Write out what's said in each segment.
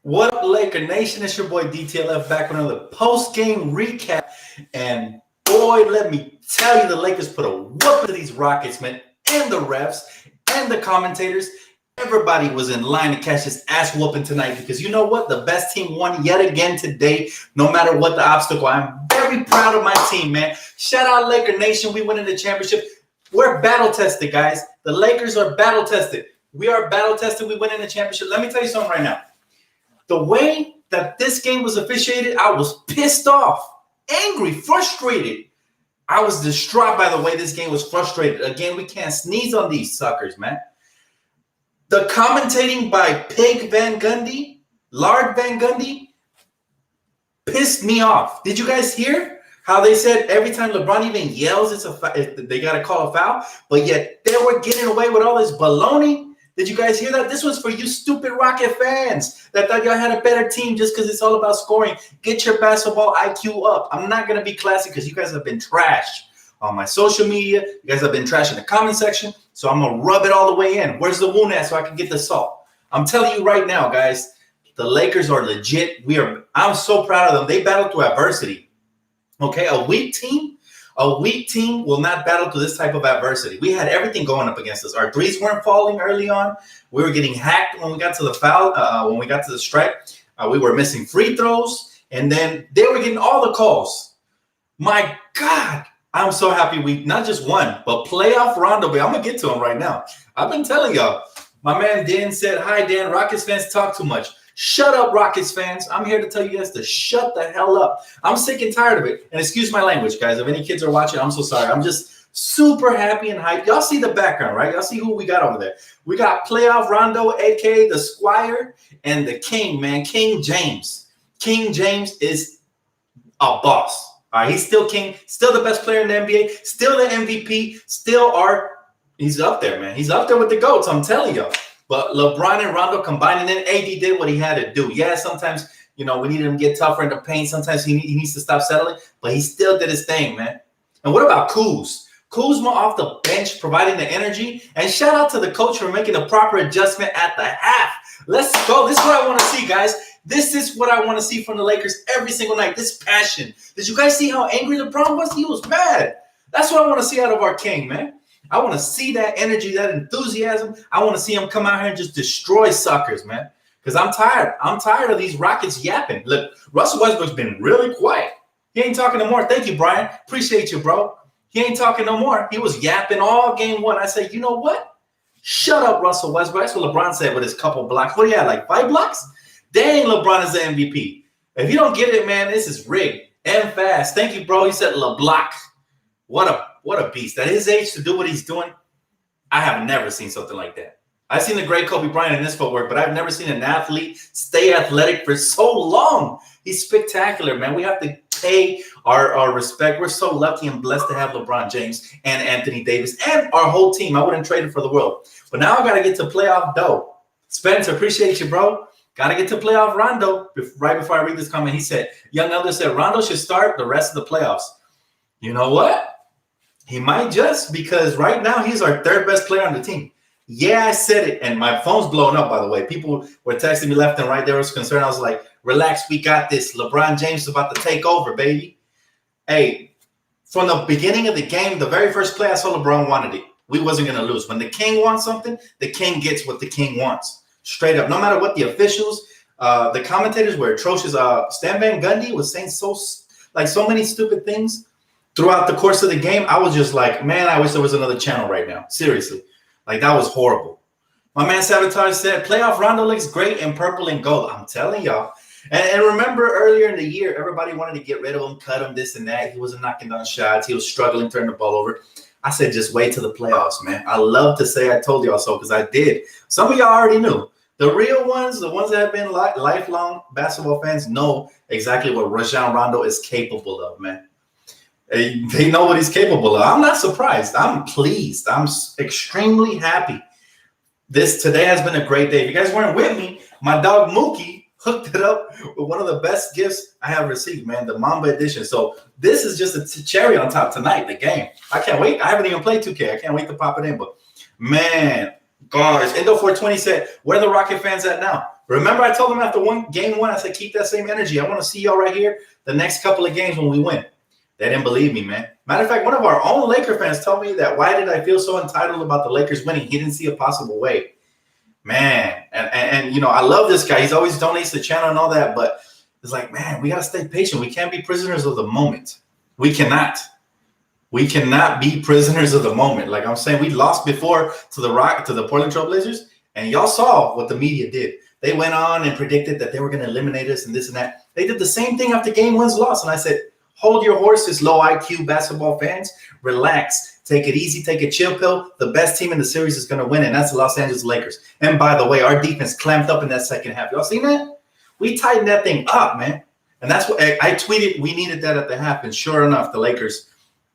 What up, Laker Nation? It's your boy DTLF back with another post-game recap. And boy, let me tell you, the Lakers put a whoop to these Rockets, man, and the refs and the commentators. Everybody was in line to catch this ass whooping tonight because you know what? The best team won yet again today, no matter what the obstacle. I'm very proud of my team, man. Shout out Laker Nation. We went in the championship. We're battle-tested, guys. The Lakers are battle-tested. We are battle-tested. We went in the championship. Let me tell you something right now. The way that this game was officiated, I was pissed off, angry, frustrated. I was distraught by the way this game was frustrated. Again, we can't sneeze on these suckers, man. The commentating by Pig Van Gundy, Lard Van Gundy, pissed me off. Did you guys hear how they said every time LeBron even yells, they got to call a foul, but yet they were getting away with all this baloney? Did you guys hear that? This was for you stupid Rocket fans that thought y'all had a better team just because it's all about scoring. Get your basketball IQ up. I'm not going to be classy because you guys have been trash on my social media. You guys have been trash in the comment section. So I'm going to rub it all the way in. Where's the wound at so I can get the salt? I'm telling you right now, guys, the Lakers are legit. I'm so proud of them. They battled through adversity. Okay, a weak team will not battle through this type of adversity. We had everything going up against us. Our threes weren't falling early on. We were getting hacked when we got to the foul, when we got to the strike. We were missing free throws, and then they were getting all the calls. My God, I'm so happy we not just won, but playoff Rondo. I'm going to get to him right now. I've been telling y'all. My man Dan said, hi, Dan, Rockets fans talk too much. Shut up, Rockets fans. I'm here to tell you guys to shut the hell up. I'm sick and tired of it. And excuse my language, guys. If any kids are watching, I'm so sorry. I'm just super happy and hyped. Y'all see the background, right? Y'all see who we got over there. We got playoff Rondo, a.k.a. the Squire, and the King, man, King James. King James is a boss. All right, he's still king, still the best player in the NBA, still the MVP, he's up there, man. He's up there with the GOATs, I'm telling y'all. But LeBron and Rondo combined, and then AD did what he had to do. Yeah, sometimes, we needed him to get tougher in the paint. Sometimes he needs to stop settling, but he still did his thing, man. And what about Kuz? Kuzma off the bench, providing the energy. And shout out to the coach for making the proper adjustment at the half. Let's go. This is what I want to see, guys. This is what I want to see from the Lakers every single night, this passion. Did you guys see how angry LeBron was? He was mad. That's what I want to see out of our king, man. I want to see that energy, that enthusiasm. I want to see him come out here and just destroy suckers, man. Because I'm tired. I'm tired of these Rockets yapping. Look, Russell Westbrook's been really quiet. He ain't talking no more. Thank you, Brian. Appreciate you, bro. He ain't talking no more. He was yapping all game one. I said, you know what? Shut up, Russell Westbrook. That's what LeBron said with his couple blocks. What do you have, like 5 blocks? Dang, LeBron is the MVP. If you don't get it, man, this is rigged and fast. Thank you, bro. He said LeBlock. What a beast. At his age to do what he's doing, I have never seen something like that. I've seen the great Kobe Bryant in his footwork, but I've never seen an athlete stay athletic for so long. He's spectacular, man. We have to pay our respect. We're so lucky and blessed to have LeBron James and Anthony Davis and our whole team. I wouldn't trade it for the world. But now I got to get to playoff dough. Spencer, appreciate you, bro. Got to get to playoff Rondo. Right before I read this comment, he said, Young Elder said, Rondo should start the rest of the playoffs. You know what? He might just, because right now he's our third best player on the team. Yeah, I said it, and my phone's blowing up, by the way. People were texting me left and right. They were concerned. I was like, relax, we got this. LeBron James is about to take over, baby. Hey, from the beginning of the game, the very first play, I saw LeBron wanted it. We wasn't going to lose. When the king wants something, the king gets what the king wants. Straight up. No matter what the officials, the commentators were atrocious. Stan Van Gundy was saying so many stupid things throughout the course of the game. I was just like, man, I wish there was another channel right now. Seriously. Like, that was horrible. My man Sabotage said, playoff Rondo looks great in purple and gold. I'm telling y'all. And remember earlier in the year, everybody wanted to get rid of him, cut him, this and that. He wasn't knocking down shots. He was struggling, turning the ball over. I said, just wait till the playoffs, man. I love to say I told y'all so because I did. Some of y'all already knew. The real ones, the ones that have been lifelong basketball fans, know exactly what Rajon Rondo is capable of, man. They know what he's capable of. I'm not surprised. I'm pleased. I'm extremely happy. Today has been a great day. If you guys weren't with me, my dog Mookie hooked it up with one of the best gifts I have received, man, the Mamba edition. So this is just a cherry on top tonight, the game. I can't wait. I haven't even played 2K. I can't wait to pop it in. But, man, guys, Endo420 said, where are the Rocket fans at now? Remember, I told them after game one, I said, keep that same energy. I want to see y'all right here the next couple of games when we win. They didn't believe me, man. Matter of fact, one of our own Laker fans told me that why did I feel so entitled about the Lakers winning? He didn't see a possible way. Man, and you know, I love this guy. He's always donates to the channel and all that, but it's like, man, we got to stay patient. We can't be prisoners of the moment. We cannot. We cannot be prisoners of the moment. Like I'm saying, we lost before to the Portland Trail Blazers, and y'all saw what the media did. They went on and predicted that they were going to eliminate us and this and that. They did the same thing after game one's loss, and I said, hold your horses, low IQ basketball fans. Relax. Take it easy. Take a chill pill. The best team in the series is going to win, and that's the Los Angeles Lakers. And by the way, our defense clamped up in that second half. Y'all seen that? We tightened that thing up, man. And that's what I tweeted. We needed that at the half, and sure enough, the Lakers,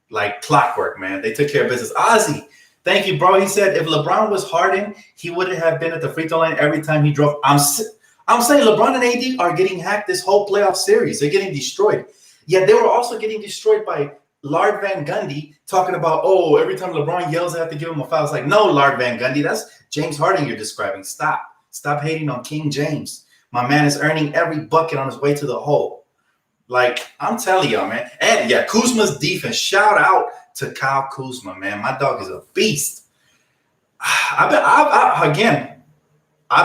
like clockwork, man. They took care of business. Ozzy, thank you, bro. He said if LeBron was Harden, he wouldn't have been at the free throw line every time he drove. I'm saying LeBron and AD are getting hacked this whole playoff series. They're getting destroyed. Yeah, they were also getting destroyed by Lard Van Gundy talking about, oh, every time LeBron yells, I have to give him a foul. It's like, no, Lard Van Gundy, that's James Harden you're describing. Stop hating on King James. My man is earning every bucket on his way to the hole. Like, I'm telling y'all, man. And, yeah, Kuzma's defense. Shout out to Kyle Kuzma, man. My dog is a beast. I've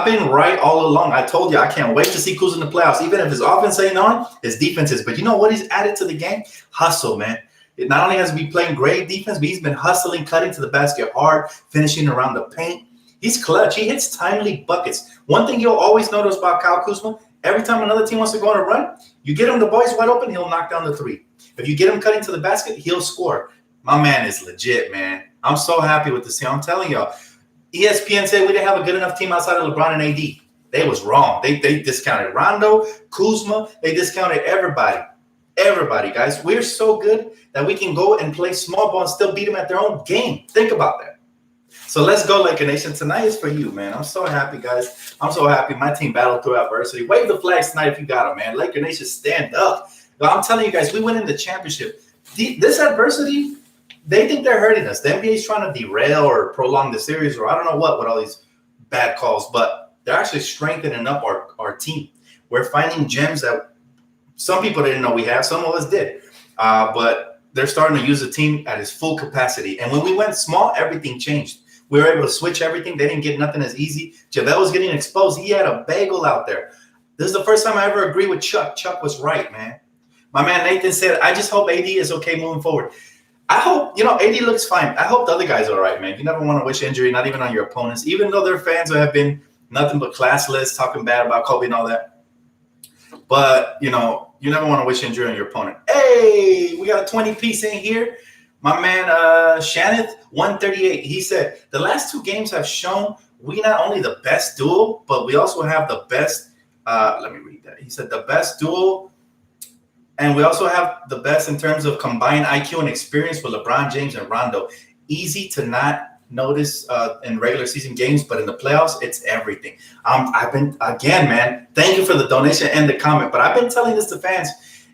been right all along. I told you I can't wait to see Kuzma in the playoffs. Even if his offense ain't on, his defense is. But you know what he's added to the game? Hustle, man. It not only has he been playing great defense, but he's been hustling, cutting to the basket hard, finishing around the paint. He's clutch. He hits timely buckets. One thing you'll always notice about Kyle Kuzma, every time another team wants to go on a run, you get him the boys wide open, he'll knock down the three. If you get him cutting to the basket, he'll score. My man is legit, man. I'm so happy with this team. I'm telling y'all, ESPN said we didn't have a good enough team outside of LeBron and AD. They was wrong. They discounted Rondo, Kuzma. They discounted everybody. Everybody, guys. We're so good that we can go and play small ball and still beat them at their own game. Think about that. So let's go, Laker Nation. Tonight is for you, man. I'm so happy, guys. I'm so happy. My team battled through adversity. Wave the flags tonight if you got them, man. Laker Nation, stand up. But I'm telling you guys, we win in the championship. This adversity, they think they're hurting us. The NBA is trying to derail or prolong the series or I don't know what with all these bad calls, but they're actually strengthening up our team. We're finding gems that some people didn't know we have. Some of us did. But they're starting to use the team at its full capacity. And when we went small, everything changed. We were able to switch everything. They didn't get nothing as easy. JaVale was getting exposed. He had a bagel out there. This is the first time I ever agree with Chuck. Chuck was right, man. My man Nathan said, I just hope AD is okay moving forward. I hope, AD looks fine. I hope the other guys are all right, man. You never want to wish injury, not even on your opponents, even though their fans have been nothing but classless, talking bad about Kobe and all that. But, you never want to wish injury on your opponent. Hey, we got a 20-piece in here. My man, Shaneth, 138, he said, the last two games have shown we not only the best duel, but we also have the best, let me read that. He said the best duel, and we also have the best in terms of combined IQ and experience with LeBron James and Rondo. Easy to not notice in regular season games, but in the playoffs, it's everything. I've been, again, man, thank you for the donation and the comment, but I've been telling this to fans,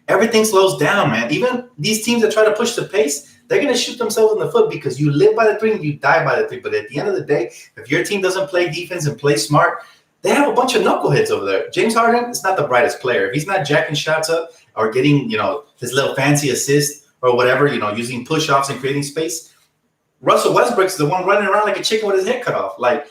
everything slows down, man. Even these teams that try to push the pace, they're going to shoot themselves in the foot because you live by the three and you die by the three. But at the end of the day, if your team doesn't play defense and play smart, they have a bunch of knuckleheads over there. James Harden is not the brightest player. If he's not jacking shots up or getting, his little fancy assist or whatever, using push-offs and creating space, Russell Westbrook's the one running around like a chicken with his head cut off. Like,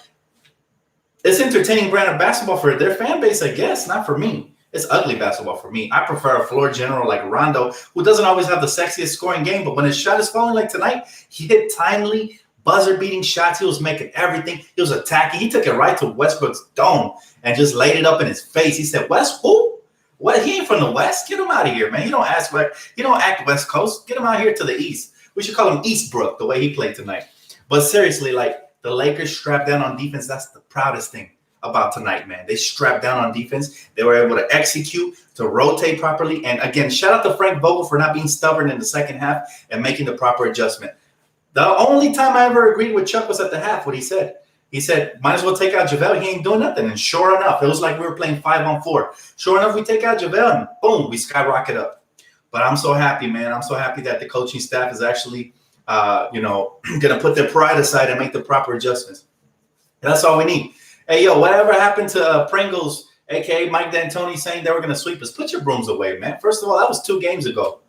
it's entertaining brand of basketball for their fan base, I guess, not for me. It's ugly basketball for me. I prefer a floor general like Rondo, who doesn't always have the sexiest scoring game, but when his shot is falling like tonight, he hit timely, buzzer-beating shots. He was making everything. He was attacking. He took it right to Westbrook's dome and just laid it up in his face. He said, West, who? What? He ain't from the West? Get him out of here, man. You don't act West Coast. Get him out here to the East. We should call him Eastbrook, the way he played tonight. But seriously, the Lakers strapped down on defense. That's the proudest thing about tonight, man. They strapped down on defense. They were able to execute, to rotate properly. And again, shout out to Frank Vogel for not being stubborn in the second half and making the proper adjustment. The only time I ever agreed with Chuck was at the half, what he said. He said, might as well take out JaVale. He ain't doing nothing. And sure enough, it was like we were playing 5-on-4. Sure enough, we take out JaVale and boom, we skyrocket up. But I'm so happy, man. I'm so happy that the coaching staff is actually, going to put their pride aside and make the proper adjustments. And that's all we need. Hey, yo, whatever happened to Pringles aka Mike D'Antoni, saying they were going to sweep us. Put your brooms away, man. First of all, that was 2 games ago.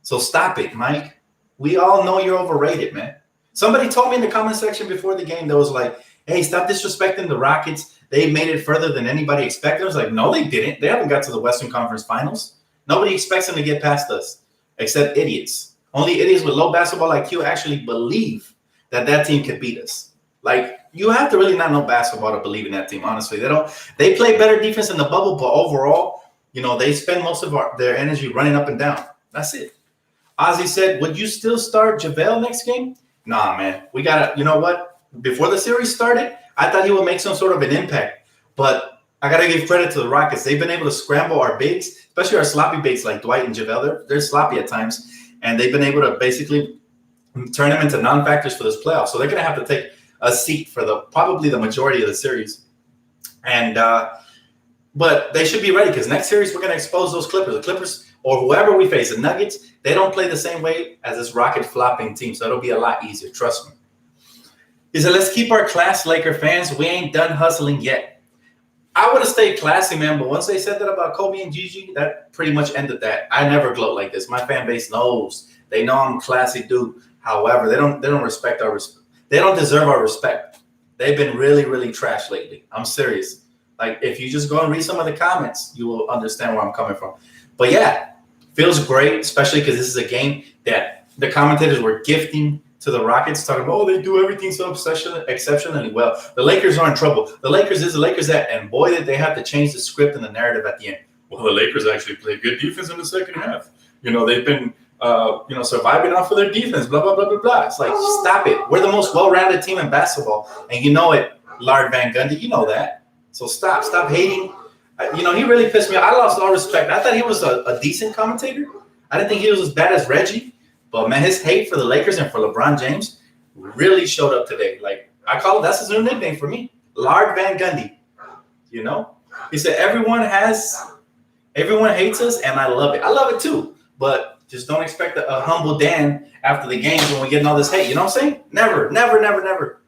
So stop it, Mike. We all know you're overrated, man. Somebody told me in the comment section before the game that was like, hey, stop disrespecting the Rockets. They made it further than anybody expected. I was like, no, they didn't. They haven't got to the Western Conference Finals. Nobody expects them to get past us except idiots. Only idiots with low basketball IQ actually believe that team could beat us. Like, you have to really not know basketball to believe in that team, honestly. They play better defense in the bubble, but overall, they spend most of their energy running up and down. That's it. Ozzy said, would you still start JaVale next game? Nah, man. We got to, you know what? Before the series started, I thought he would make some sort of an impact. But I got to give credit to the Rockets. They've been able to scramble our bigs, especially our sloppy bigs like Dwight and JaVale. They're sloppy at times. And they've been able to basically turn them into non-factors for this playoff. So they're going to have to take a seat for probably the majority of the series. And but they should be ready because next series we're going to expose those Clippers. The Clippers or whoever we face, the Nuggets, they don't play the same way as this Rocket flopping team. So it'll be a lot easier. Trust me. He said, let's keep our class, Laker fans. We ain't done hustling yet. I would have stayed classy, man. But once they said that about Kobe and Gigi, that pretty much ended that. I never gloat like this. My fan base knows. They know I'm a classy dude. However, they don't respect our respect. They don't deserve our respect. They've been really, really trash lately. I'm serious. Like, if you just go and read some of the comments, you will understand where I'm coming from. But yeah, feels great, especially because this is a game that the commentators were gifting to the Rockets, talking about, oh, they do everything so exceptionally well. The Lakers are in trouble. The Lakers is the Lakers that, and boy, did they have to change the script and the narrative at the end. Well, the Lakers actually played good defense in the second half. They've been surviving off of their defense, blah, blah, blah, blah, blah. It's like, stop it. We're the most well-rounded team in basketball. And you know it, Lard Van Gundy. You know that. So stop hating. He really pissed me off. I lost all respect. I thought he was a decent commentator. I didn't think he was as bad as Reggie. But, man, his hate for the Lakers and for LeBron James really showed up today. Like, that's his new nickname for me, Lard Van Gundy. He said, everyone hates us, and I love it. I love it, too. But just don't expect a humble Dan after the games when we're getting all this hate. You know what I'm saying? Never, never, never, never.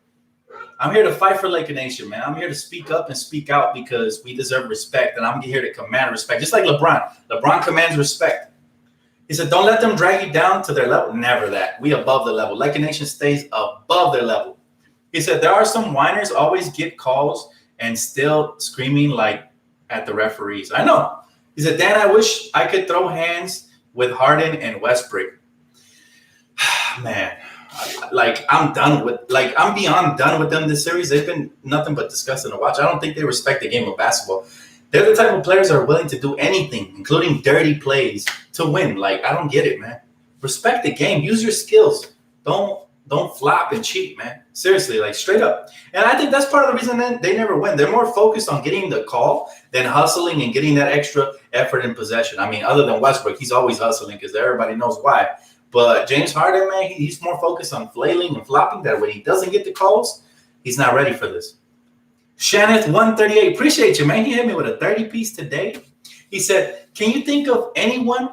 I'm here to fight for Laker Nation, man. I'm here to speak up and speak out because we deserve respect, and I'm here to command respect, just like LeBron. LeBron commands respect. He said, don't let them drag you down to their level. Never that. We above the level. Laker Nation stays above their level. He said, there are some whiners always get calls and still screaming like at the referees. I know. He said, Dan, I wish I could throw hands with Harden and Westbrook. Man, I'm beyond done with them this series. They've been nothing but disgusting to watch. I don't think they respect the game of basketball. They're the type of players that are willing to do anything, including dirty plays, to win. Like, I don't get it, man. Respect the game. Use your skills. Don't flop and cheat, man. Seriously, like, straight up. And I think that's part of the reason that they never win. They're more focused on getting the call than hustling and getting that extra effort in possession. I mean, other than Westbrook, he's always hustling because everybody knows why. But James Harden, man, he's more focused on flailing and flopping. That when he doesn't get the calls, he's not ready for this. Shaneth 138, appreciate you, man. He hit me with a 30-piece today. He said, can you think of anyone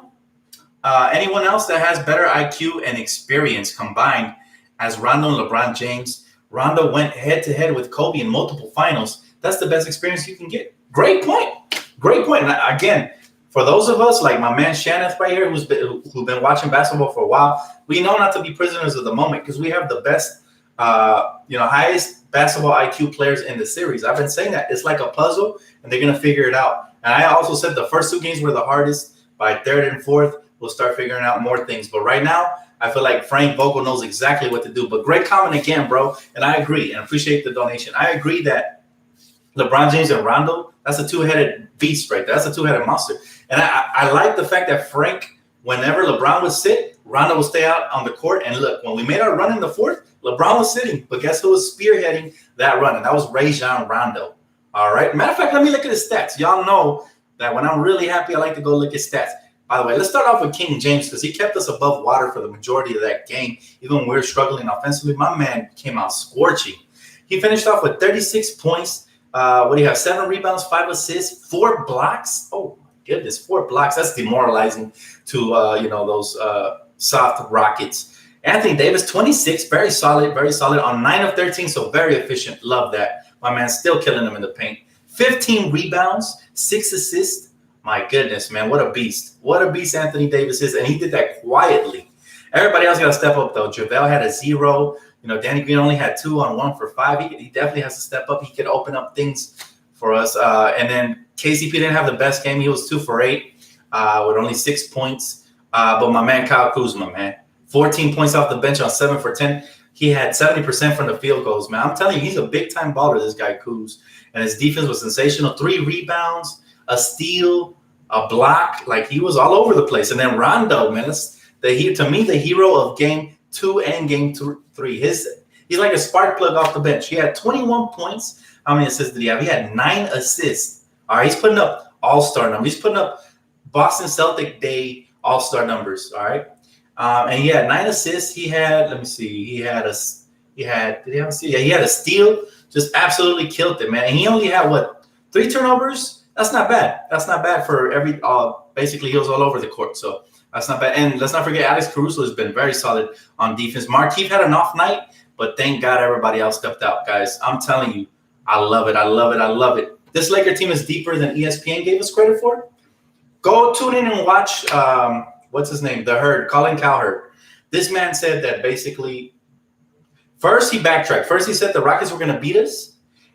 else that has better IQ and experience combined as Rondo and LeBron James? Rondo went head-to-head with Kobe in multiple finals. That's the best experience you can get. Great point. Great point. And again, for those of us like my man Shaneth right here who've been watching basketball for a while, we know not to be prisoners of the moment because we have the best, highest basketball IQ players in the series. I've been saying that. It's like a puzzle, and they're going to figure it out. And I also said the first 2 games were the hardest. By third and fourth, we'll start figuring out more things. But right now, I feel like Frank Vogel knows exactly what to do. But great comment again, bro. And I agree and appreciate the donation. I agree that LeBron James and Rondo, that's a 2-headed beast right there. That's a 2-headed monster. And I like the fact that Frank, whenever LeBron would sit, Rondo would stay out on the court. And look, when we made our run in the fourth, LeBron was sitting. But guess who was spearheading that run? And that was Rajon Rondo. All right. Matter of fact, let me look at his stats. Y'all know that when I'm really happy, I like to go look at stats. By the way, let's start off with King James because he kept us above water for the majority of that game. Even when we were struggling offensively, my man came out scorching. He finished off with 36 points. What do you have? 7 rebounds, 5 assists, 4 blocks. Oh, my goodness, 4 blocks. That's demoralizing to, those soft Rockets. Anthony Davis, 26, very solid on 9 of 13, so very efficient. Love that. My man's still killing them in the paint. 15 rebounds, 6 assists. My goodness, man, what a beast. What a beast Anthony Davis is. And he did that quietly. Everybody else got to step up, though. JaVale had a 0. Danny Green only had 2 on 1 for 5. He definitely has to step up. He could open up things for us. And then KCP didn't have the best game. He was 2 for 8 with only 6 points. But my man Kyle Kuzma, man, 14 points off the bench on 7 for 10. He had 70% from the field goals, man. I'm telling you, he's a big-time baller, this guy Kuz. And his defense was sensational. 3 rebounds, a steal, a block. Like, he was all over the place. And then Rondo, man, to me, the hero of game 2 and game 3. He's like a spark plug off the bench. He had 21 points. How many assists did he have? He had 9 assists. All right, he's putting up all-star numbers. He's putting up Boston Celtic Day all-star numbers, all right? And he had 9 assists. He had, let me see, he had a steal. Just absolutely killed it, man. And he only had, 3 turnovers? That's not bad. That's not bad for basically he was all over the court. So that's not bad. And let's not forget, Alex Caruso has been very solid on defense. Markieff had an off night, but thank God everybody else stepped out, guys. I'm telling you, I love it. I love it. I love it. This Laker team is deeper than ESPN gave us credit for. Go tune in and watch, what's his name? The Herd, Colin Cowherd. This man said that basically, first he backtracked. First he said the Rockets were going to beat us.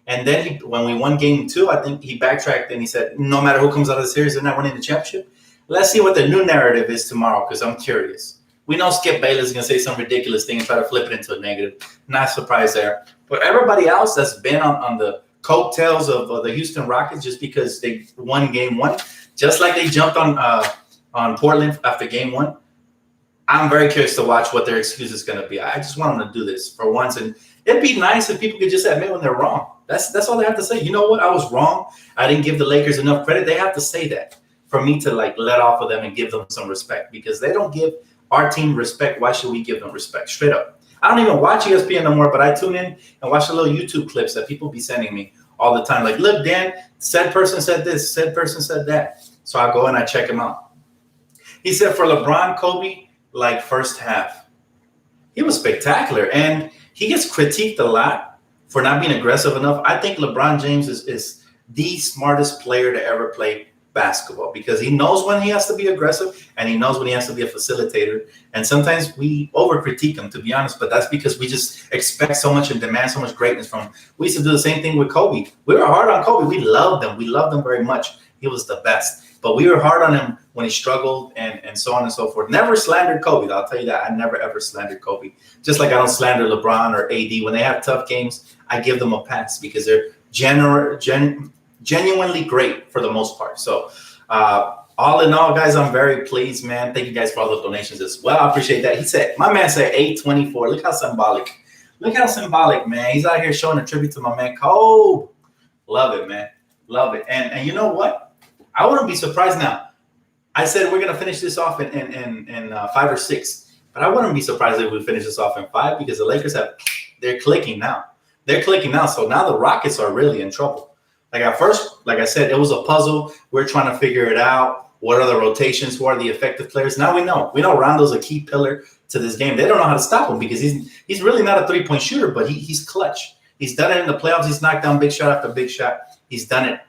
And then when we won game 2, I think he backtracked and he said, no matter who comes out of the series, they're not winning the championship. Let's see what the new narrative is tomorrow, because I'm curious. We know Skip Bayless is going to say some ridiculous thing and try to flip it into a negative. Not surprised there. But everybody else that's been on the coattails of the Houston Rockets just because they won game 1, just like they jumped on Portland after game 1, I'm very curious to watch what their excuse is going to be. I just want them to do this for once. And it'd be nice if people could just admit when they're wrong. That's all they have to say. You know what? I was wrong. I didn't give the Lakers enough credit. They have to say that for me to let off of them and give them some respect, because they don't give our team respect. Why should we give them respect? Straight up. I don't even watch ESPN no more, but I tune in and watch the little YouTube clips that people be sending me all the time. Like, look, Dan, said person said this, said person said that. So I go and I check him out. He said for LeBron, Kobe, like first half, he was spectacular. And he gets critiqued a lot for not being aggressive enough. I think LeBron James is the smartest player to ever play basketball, because he knows when he has to be aggressive and he knows when he has to be a facilitator. And sometimes we over-critique him, to be honest, but that's because we just expect so much and demand so much greatness from him. We used to do the same thing with Kobe. We were hard on Kobe. We loved him. We loved him very much. He was the best. But we were hard on him when he struggled and so on and so forth. Never slandered Kobe. I'll tell you that. I never, ever slandered Kobe. Just like I don't slander LeBron or AD. When they have tough games, I give them a pass because they're genuinely great for the most part. So all in all, guys, I'm very pleased, man. Thank you guys for all the donations as well. I appreciate that. My man said 824. Look how symbolic. Look how symbolic, man. He's out here showing a tribute to my man Kobe. Love it, man. Love it. And you know what? I wouldn't be surprised now. I said we're going to finish this off in 5 or 6. But I wouldn't be surprised if we finish this off in 5, because the Lakers they're clicking now. They're clicking now. So now the Rockets are really in trouble. Like at first, like I said, it was a puzzle. We're trying to figure it out. What are the rotations? Who are the effective players? Now we know. We know Rondo's a key pillar to this game. They don't know how to stop him because he's really not a three-point shooter, but he's clutch. He's done it in the playoffs. He's knocked down big shot after big shot. He's done it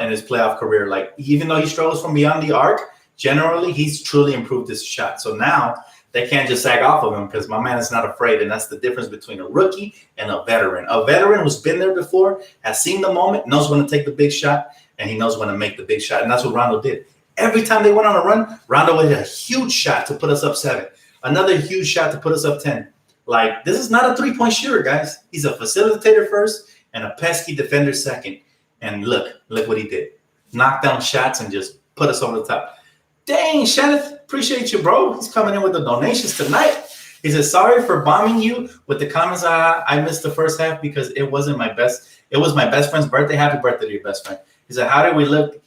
in his playoff career. Like, even though he struggles from beyond the arc, generally he's truly improved his shot. So now they can't just sag off of him because my man is not afraid. And that's the difference between a rookie and a veteran. A veteran who's been there before, has seen the moment, knows when to take the big shot, and he knows when to make the big shot. And that's what Rondo did. Every time they went on a run, Rondo hit a huge shot to put us up 7. Another huge shot to put us up 10. Like, this is not a three-point shooter, guys. He's a facilitator first and a pesky defender second. And look what he did. Knock down shots and just put us over the top. Dang, Shannon, appreciate you, bro. He's coming in with the donations tonight. He says, sorry for bombing you with the comments. I missed the first half because it wasn't my best. It was my best friend's birthday. Happy birthday to your best friend. He said, how did we look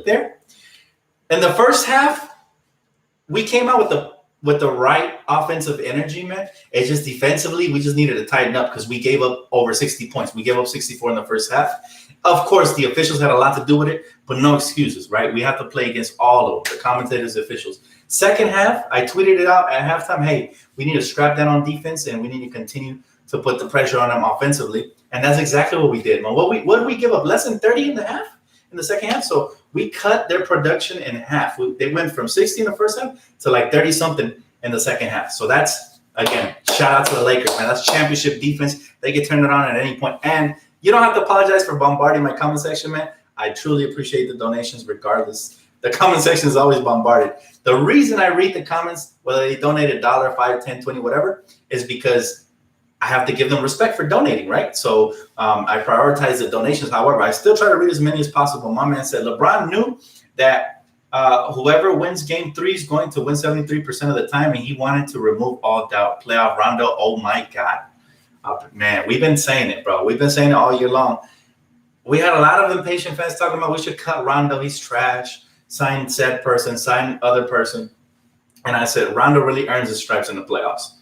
there? In the first half, we came out with the right offensive energy, man. It's just defensively, we just needed to tighten up because we gave up over 60 points. We gave up 64 in the first half. Of course, the officials had a lot to do with it, but no excuses, right? We have to play against all of them, the commentators, officials. Second half, I tweeted it out at halftime. Hey, we need to strap down on defense, and we need to continue to put the pressure on them offensively. And that's exactly what we did. Man, what did we give up? Less than 30 in the half, in the second half. So we cut their production in half. They went from 60 in the first half to like 30 something in the second half. So that's, again, shout out to the Lakers, man. That's championship defense. They can turn it on at any point. And you don't have to apologize for bombarding my comment section, man. I truly appreciate the donations regardless. The comment section is always bombarded. The reason I read the comments, whether they donate $1, $5, $10, $20, whatever, is because I have to give them respect for donating, right? So I prioritize the donations. However, I still try to read as many as possible. My man said LeBron knew that whoever wins game 3 is going to win 73% of the time, and he wanted to remove all doubt. Playoff Rondo, oh my God. Man, we've been saying it, bro. We've been saying it all year long. We had a lot of impatient fans talking about we should cut Rondo. He's trash. Sign said person, sign other person. And I said, Rondo really earns his stripes in the playoffs.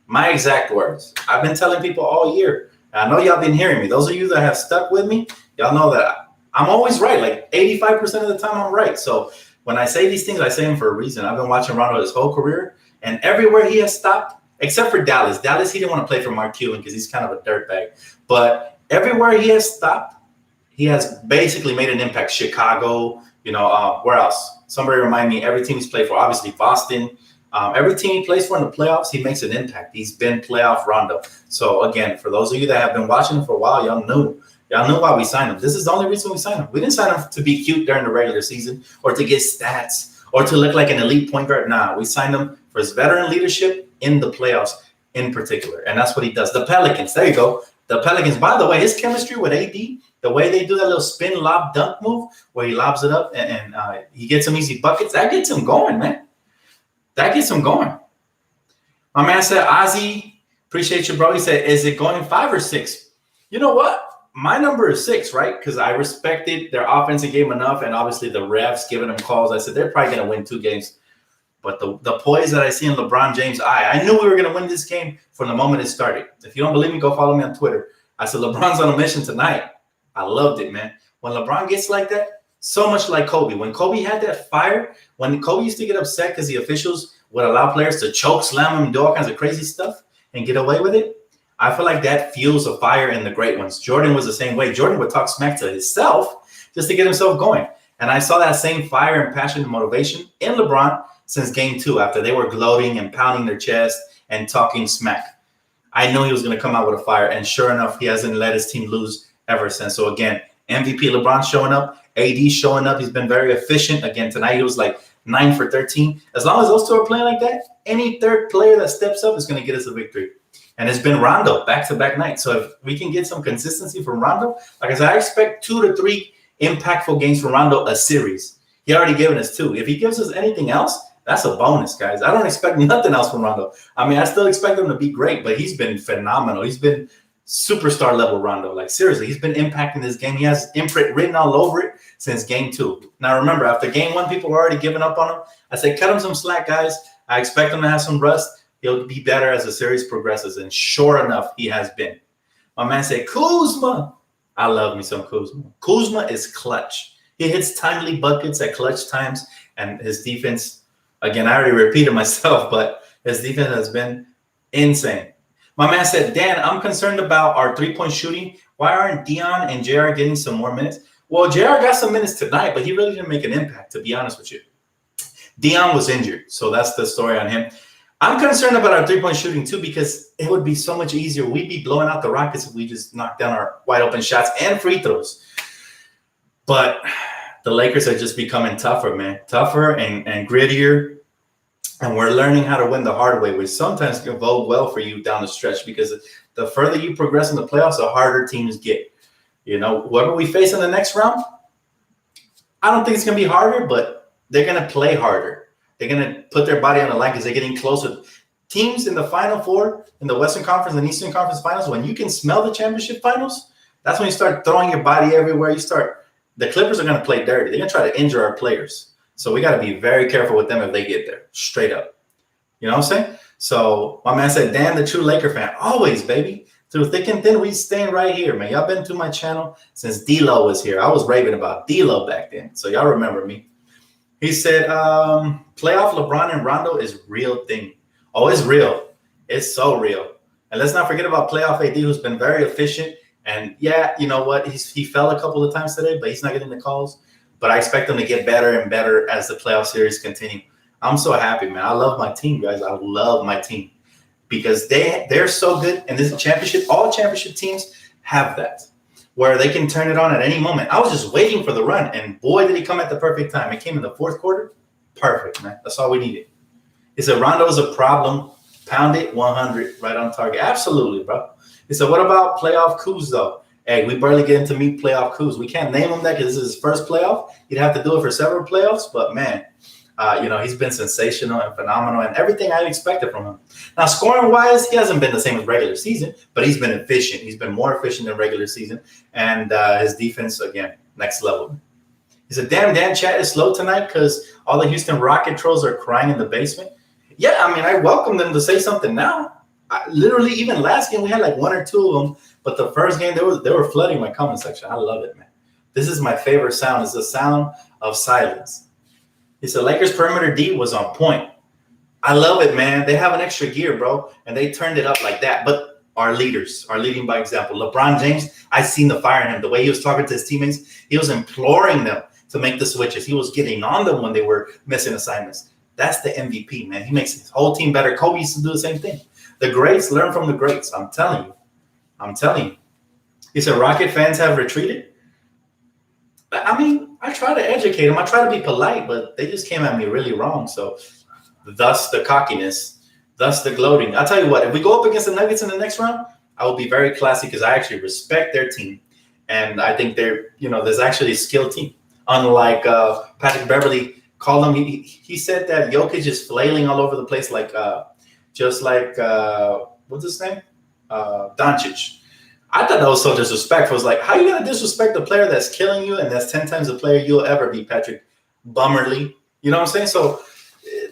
My exact words. I've been telling people all year. And I know y'all been hearing me. Those of you that have stuck with me, y'all know that I'm always right. Like 85% of the time I'm right. So when I say these things, I say them for a reason. I've been watching Rondo his whole career. And everywhere he has stopped, except for Dallas. Dallas, he didn't want to play for Mark Cuban because he's kind of a dirtbag. But everywhere he has stopped, he has basically made an impact. Chicago, where else? Somebody remind me, every team he's played for, obviously Boston. Every team he plays for in the playoffs, he makes an impact. He's been playoff Rondo. So, again, for those of you that have been watching him for a while, y'all knew why we signed him. This is the only reason we signed him. We didn't sign him to be cute during the regular season or to get stats or to look like an elite point guard. Nah, we signed him for his veteran leadership in the playoffs in particular. And that's what he does. The Pelicans, there you go. The Pelicans, by the way, his chemistry with AD, the way they do that little spin lob dunk move where he lobs it up and he gets some easy buckets, that gets him going, man. That gets him going. My man said, Ozzy, appreciate you, bro. He said, is it going 5 or 6? You know what? My number is 6, right? Because I respected their offensive game enough, and obviously the refs giving them calls. I said, they're probably going to win 2 games. But the poise that I see in LeBron James' eye, I knew we were going to win this game from the moment it started. If you don't believe me, go follow me on Twitter. I said, LeBron's on a mission tonight. I loved it, man. When LeBron gets like that, so much like Kobe. When Kobe had that fire, when Kobe used to get upset because the officials would allow players to choke slam him, do all kinds of crazy stuff and get away with it, I feel like that fuels a fire in the great ones. Jordan was the same way. Jordan would talk smack to himself just to get himself going. And I saw that same fire and passion and motivation in LeBron since game 2, after they were gloating and pounding their chest and talking smack. I knew he was going to come out with a fire, and sure enough, he hasn't let his team lose ever since. So again, MVP LeBron showing up, AD showing up. He's been very efficient. Again, tonight he was like 9 for 13. As long as those two are playing like that, any third player that steps up is going to get us a victory. And it's been Rondo back-to-back nights. So if we can get some consistency from Rondo, like I said, I expect 2 to 3 impactful games from Rondo a series. He already given us 2. If he gives us anything else, that's a bonus, guys. I don't expect nothing else from Rondo. I mean, I still expect him to be great, but he's been phenomenal. He's been superstar level Rondo. Like, seriously, he's been impacting this game. He has imprint written all over it since game 2. Now, remember, after game 1, people were already giving up on him. I said, cut him some slack, guys. I expect him to have some rust. He'll be better as the series progresses. And sure enough, he has been. My man said, Kuzma. I love me some Kuzma. Kuzma is clutch. He hits timely buckets at clutch times, and his defense, again, I already repeated myself, but his defense has been insane. My man said, Dan, I'm concerned about our 3-point shooting. Why aren't Dion and JR getting some more minutes? Well, JR got some minutes tonight, but he really didn't make an impact, to be honest with you. Dion was injured, so that's the story on him. I'm concerned about our 3-point shooting, too, because it would be so much easier. We'd be blowing out the Rockets if we just knocked down our wide-open shots and free throws. But the Lakers are just becoming tougher, man. Tougher and grittier. And we're learning how to win the hard way, which sometimes can bode well for you down the stretch, because the further you progress in the playoffs, the harder teams get. Whoever we face in the next round, I don't think it's going to be harder, but they're going to play harder. They're going to put their body on the line because they're getting closer. Teams in the Final Four, in the Western Conference and Eastern Conference Finals, when you can smell the championship finals, that's when you start throwing your body everywhere. The Clippers are going to play dirty. They're going to try to injure our players. So we got to be very careful with them if they get there, straight up. You know what I'm saying? So my man said, Dan, the true Laker fan. Always, baby. Through thick and thin, we staying right here, man. Y'all been to my channel since D-Lo was here. I was raving about D-Lo back then. So y'all remember me. He said, playoff LeBron and Rondo is real thing. Oh, it's real. It's so real. And let's not forget about playoff AD, who's been very efficient. And yeah, you know what? He fell a couple of times today, but he's not getting the calls. But I expect him to get better and better as the playoff series continue. I'm so happy, man. I love my team, guys. I love my team because they're so good. And this championship, all championship teams have that, where they can turn it on at any moment. I was just waiting for the run, and boy, did he come at the perfect time. It came in the fourth quarter. Perfect, man. That's all we needed. He said, Rondo is a problem. Pound it, 100, right on target. Absolutely, bro. He said, what about playoff coups, though? Hey, we barely get to meet playoff coups. We can't name him that because this is his first playoff. He'd have to do it for several playoffs, but, man, he's been sensational and phenomenal and everything I expected from him. Now, scoring-wise, he hasn't been the same as regular season, but he's been efficient. He's been more efficient than regular season, and his defense, again, next level. He said, damn, Dan, chat is slow tonight because all the Houston Rocket trolls are crying in the basement. Yeah, I mean, I welcome them to say something now. Literally, even last game, we had like one or two of them, but the first game, they were flooding my comment section. I love it, man. This is my favorite sound. It's the sound of silence. He said, Lakers perimeter D was on point. I love it, man. They have an extra gear, bro, and they turned it up like that. But our leaders are leading by example. LeBron James, I seen the fire in him. The way he was talking to his teammates, he was imploring them to make the switches. He was getting on them when they were missing assignments. That's the MVP, man. He makes his whole team better. Kobe used to do the same thing. The greats learn from the greats. I'm telling you. He said, Rocket fans have retreated. I mean, I try to educate them. I try to be polite, but they just came at me really wrong. So thus the cockiness, thus the gloating. I'll tell you what, if we go up against the Nuggets in the next round, I will be very classy because I actually respect their team. And I think there's actually a skilled team. Unlike Patrick Beverly called him, he said that Jokic is flailing all over the place just like what's his name? Doncic. I thought that was so disrespectful. It's like, how are you going to disrespect the player that's killing you and that's 10 times the player you'll ever be, Patrick Bummerly? You know what I'm saying? So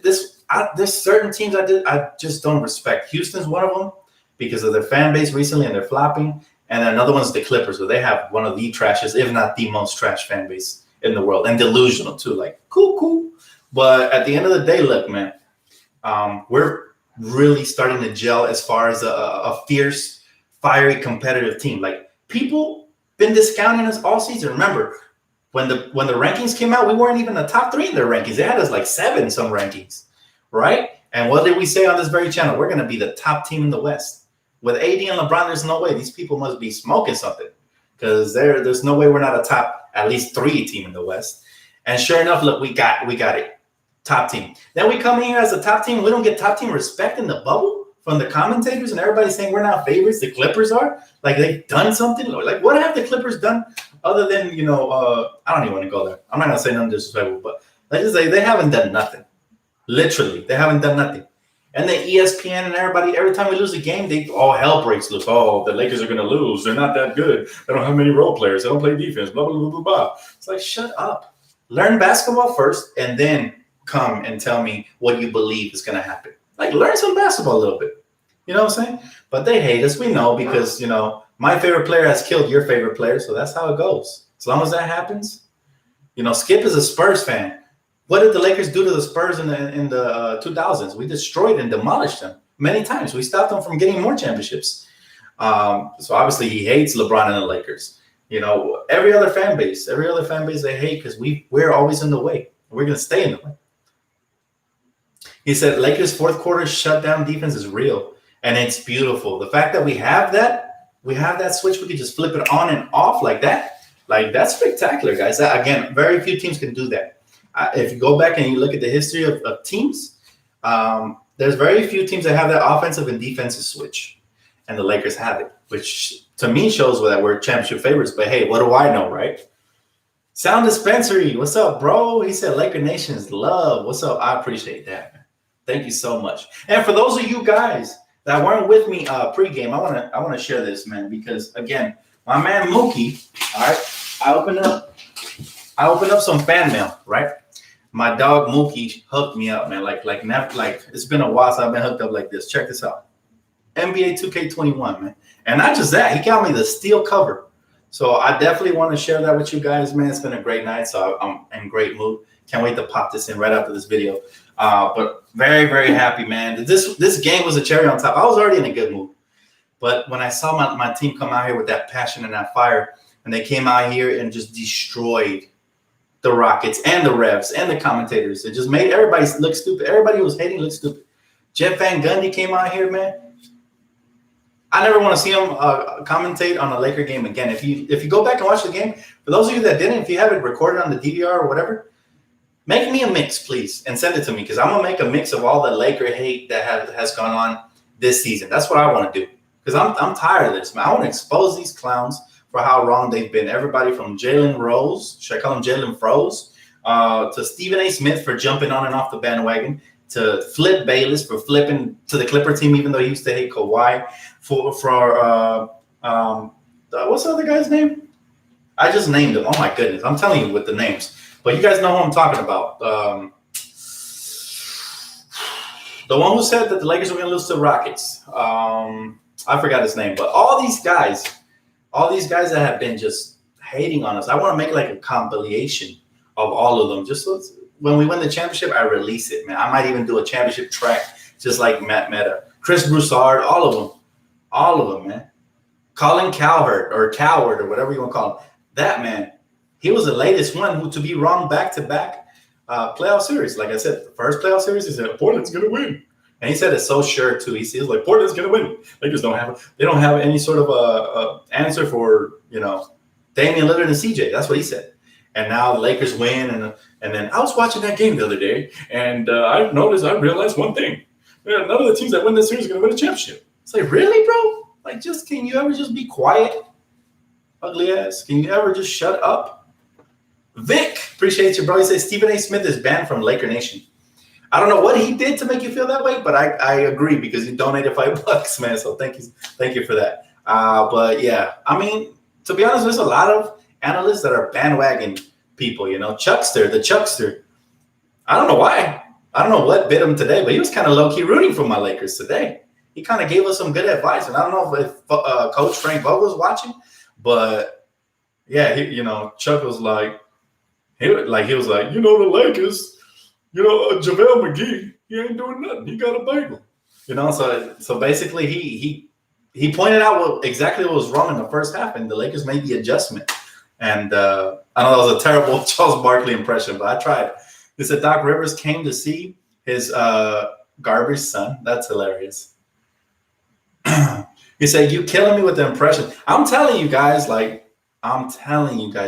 there's certain teams I just don't respect. Houston's one of them because of their fan base recently and they're flopping. And another one's the Clippers, where they have one of the trashes, if not the most trash fan base in the world, and delusional too. Like, cool. But at the end of the day, look, man, we're really starting to gel as far as a fierce, fiery, competitive team. Like, people been discounting us all season. Remember, when the rankings came out, we weren't even the top 3 in their rankings. They had us like 7 in some rankings, right? And what did we say on this very channel? We're going to be the top team in the West. With AD and LeBron, there's no way. These people must be smoking something because there's no way we're not a top at least 3 team in the West. And sure enough, look, we got it. Top team. Then we come here as a top team. We don't get top team respect in the bubble from the commentators and everybody saying we're not favorites. The Clippers are. Like, they've done something. Like, what have the Clippers done other than, I don't even want to go there. I'm not going to say nothing disrespectful, but let's just say they haven't done nothing. Literally, they haven't done nothing. And then ESPN and everybody, every time we lose a game, all hell breaks loose. Oh, the Lakers are going to lose. They're not that good. They don't have many role players. They don't play defense, blah, blah, blah, blah, blah. It's like, shut up. Learn basketball first and then come and tell me what you believe is going to happen. Like, learn some basketball a little bit. You know what I'm saying? But they hate us. We know because, my favorite player has killed your favorite player. So that's how it goes. As long as that happens, Skip is a Spurs fan. What did the Lakers do to the Spurs in the 2000s? We destroyed and demolished them many times. We stopped them from getting more championships. So obviously he hates LeBron and the Lakers. Every other fan base they hate because we're always in the way. We're going to stay in the way. He said Lakers' fourth quarter shutdown defense is real, and it's beautiful. The fact that we have that switch, we can just flip it on and off like that. Like, that's spectacular, guys. Again, very few teams can do that. If you go back and you look at the history of teams, there's very few teams that have that offensive and defensive switch, and the Lakers have it, which to me shows that we're championship favorites. But hey, what do I know, right? Sound Dispensary, what's up, bro? He said Laker Nation's love. What's up? I appreciate that, man. Thank you so much. And for those of you guys that weren't with me pregame, I want to share this, man, because again, my man Mookie, all right, I opened up some fan mail, right? My dog Mookie hooked me up, man. Like it's been a while since I've been hooked up like this. Check this out. NBA 2K21, man. And not just that, he got me the steel cover. So I definitely want to share that with you guys, man. It's been a great night, so I'm in great mood. Can't wait to pop this in right after this video. But very, very happy, man. This game was a cherry on top. I was already in a good mood. But when I saw my team come out here with that passion and that fire, and they came out here and just destroyed the Rockets and the refs and the commentators, it just made everybody look stupid. Everybody who was hating look stupid. Jeff Van Gundy came out here, man. I never want to see him commentate on a Laker game again. If you go back and watch the game, for those of you that didn't, if you have it recorded on the DVR or whatever, make me a mix, please, and send it to me, because I'm going to make a mix of all the Laker hate that has gone on this season. That's what I want to do, because I'm tired of this, man. I want to expose these clowns for how wrong they've been. Everybody from Jalen Rose, should I call him Jalen Froze, to Stephen A. Smith for jumping on and off the bandwagon, to Flip Bayless for flipping to the Clipper team, even though he used to hate Kawhi, for what's the other guy's name? I just named him. Oh, my goodness. I'm telling you with the names. But you guys know who I'm talking about. The one who said that the Lakers were going to lose to the Rockets. I forgot his name. But all these guys that have been just hating on us, I want to make like a compilation of all of them. Just so when we win the championship, I release it, man. I might even do a championship track just like Matt Meta. Chris Broussard, all of them, man. Colin Cowherd or whatever you want to call him. That man, he was the latest one who to be wrong back-to-back playoff series. Like I said, the first playoff series, he said, Portland's going to win. And he said it so sure, too. He says, like, Portland's going to win. Lakers don't have any sort of answer for, Damian Lillard and CJ. That's what he said. And now the Lakers win. And then I was watching that game the other day, and I realized one thing. None of the teams that win this series are going to win a championship. It's like, really, bro? Like, can you ever just be quiet? Ugly ass. Can you ever just shut up? Vic, appreciate you, bro. He says Stephen A. Smith is banned from Laker Nation. I don't know what he did to make you feel that way, but I agree, because he donated $5, man. So thank you for that. But yeah, I mean, to be honest, there's a lot of analysts that are bandwagon people. Chuckster, the Chuckster. I don't know why. I don't know what bit him today, but he was kind of low key rooting for my Lakers today. He kind of gave us some good advice, and I don't know if Coach Frank Vogel's watching, but yeah, Chuck was like, the Lakers. JaVale McGee, he ain't doing nothing. He got a bagel. So basically he pointed out exactly what was wrong in the first half, and the Lakers made the adjustment. And I know that was a terrible Charles Barkley impression, but I tried. He said Doc Rivers came to see his garbage son. That's hilarious. He said, you killing me with the impression. I'm telling you guys,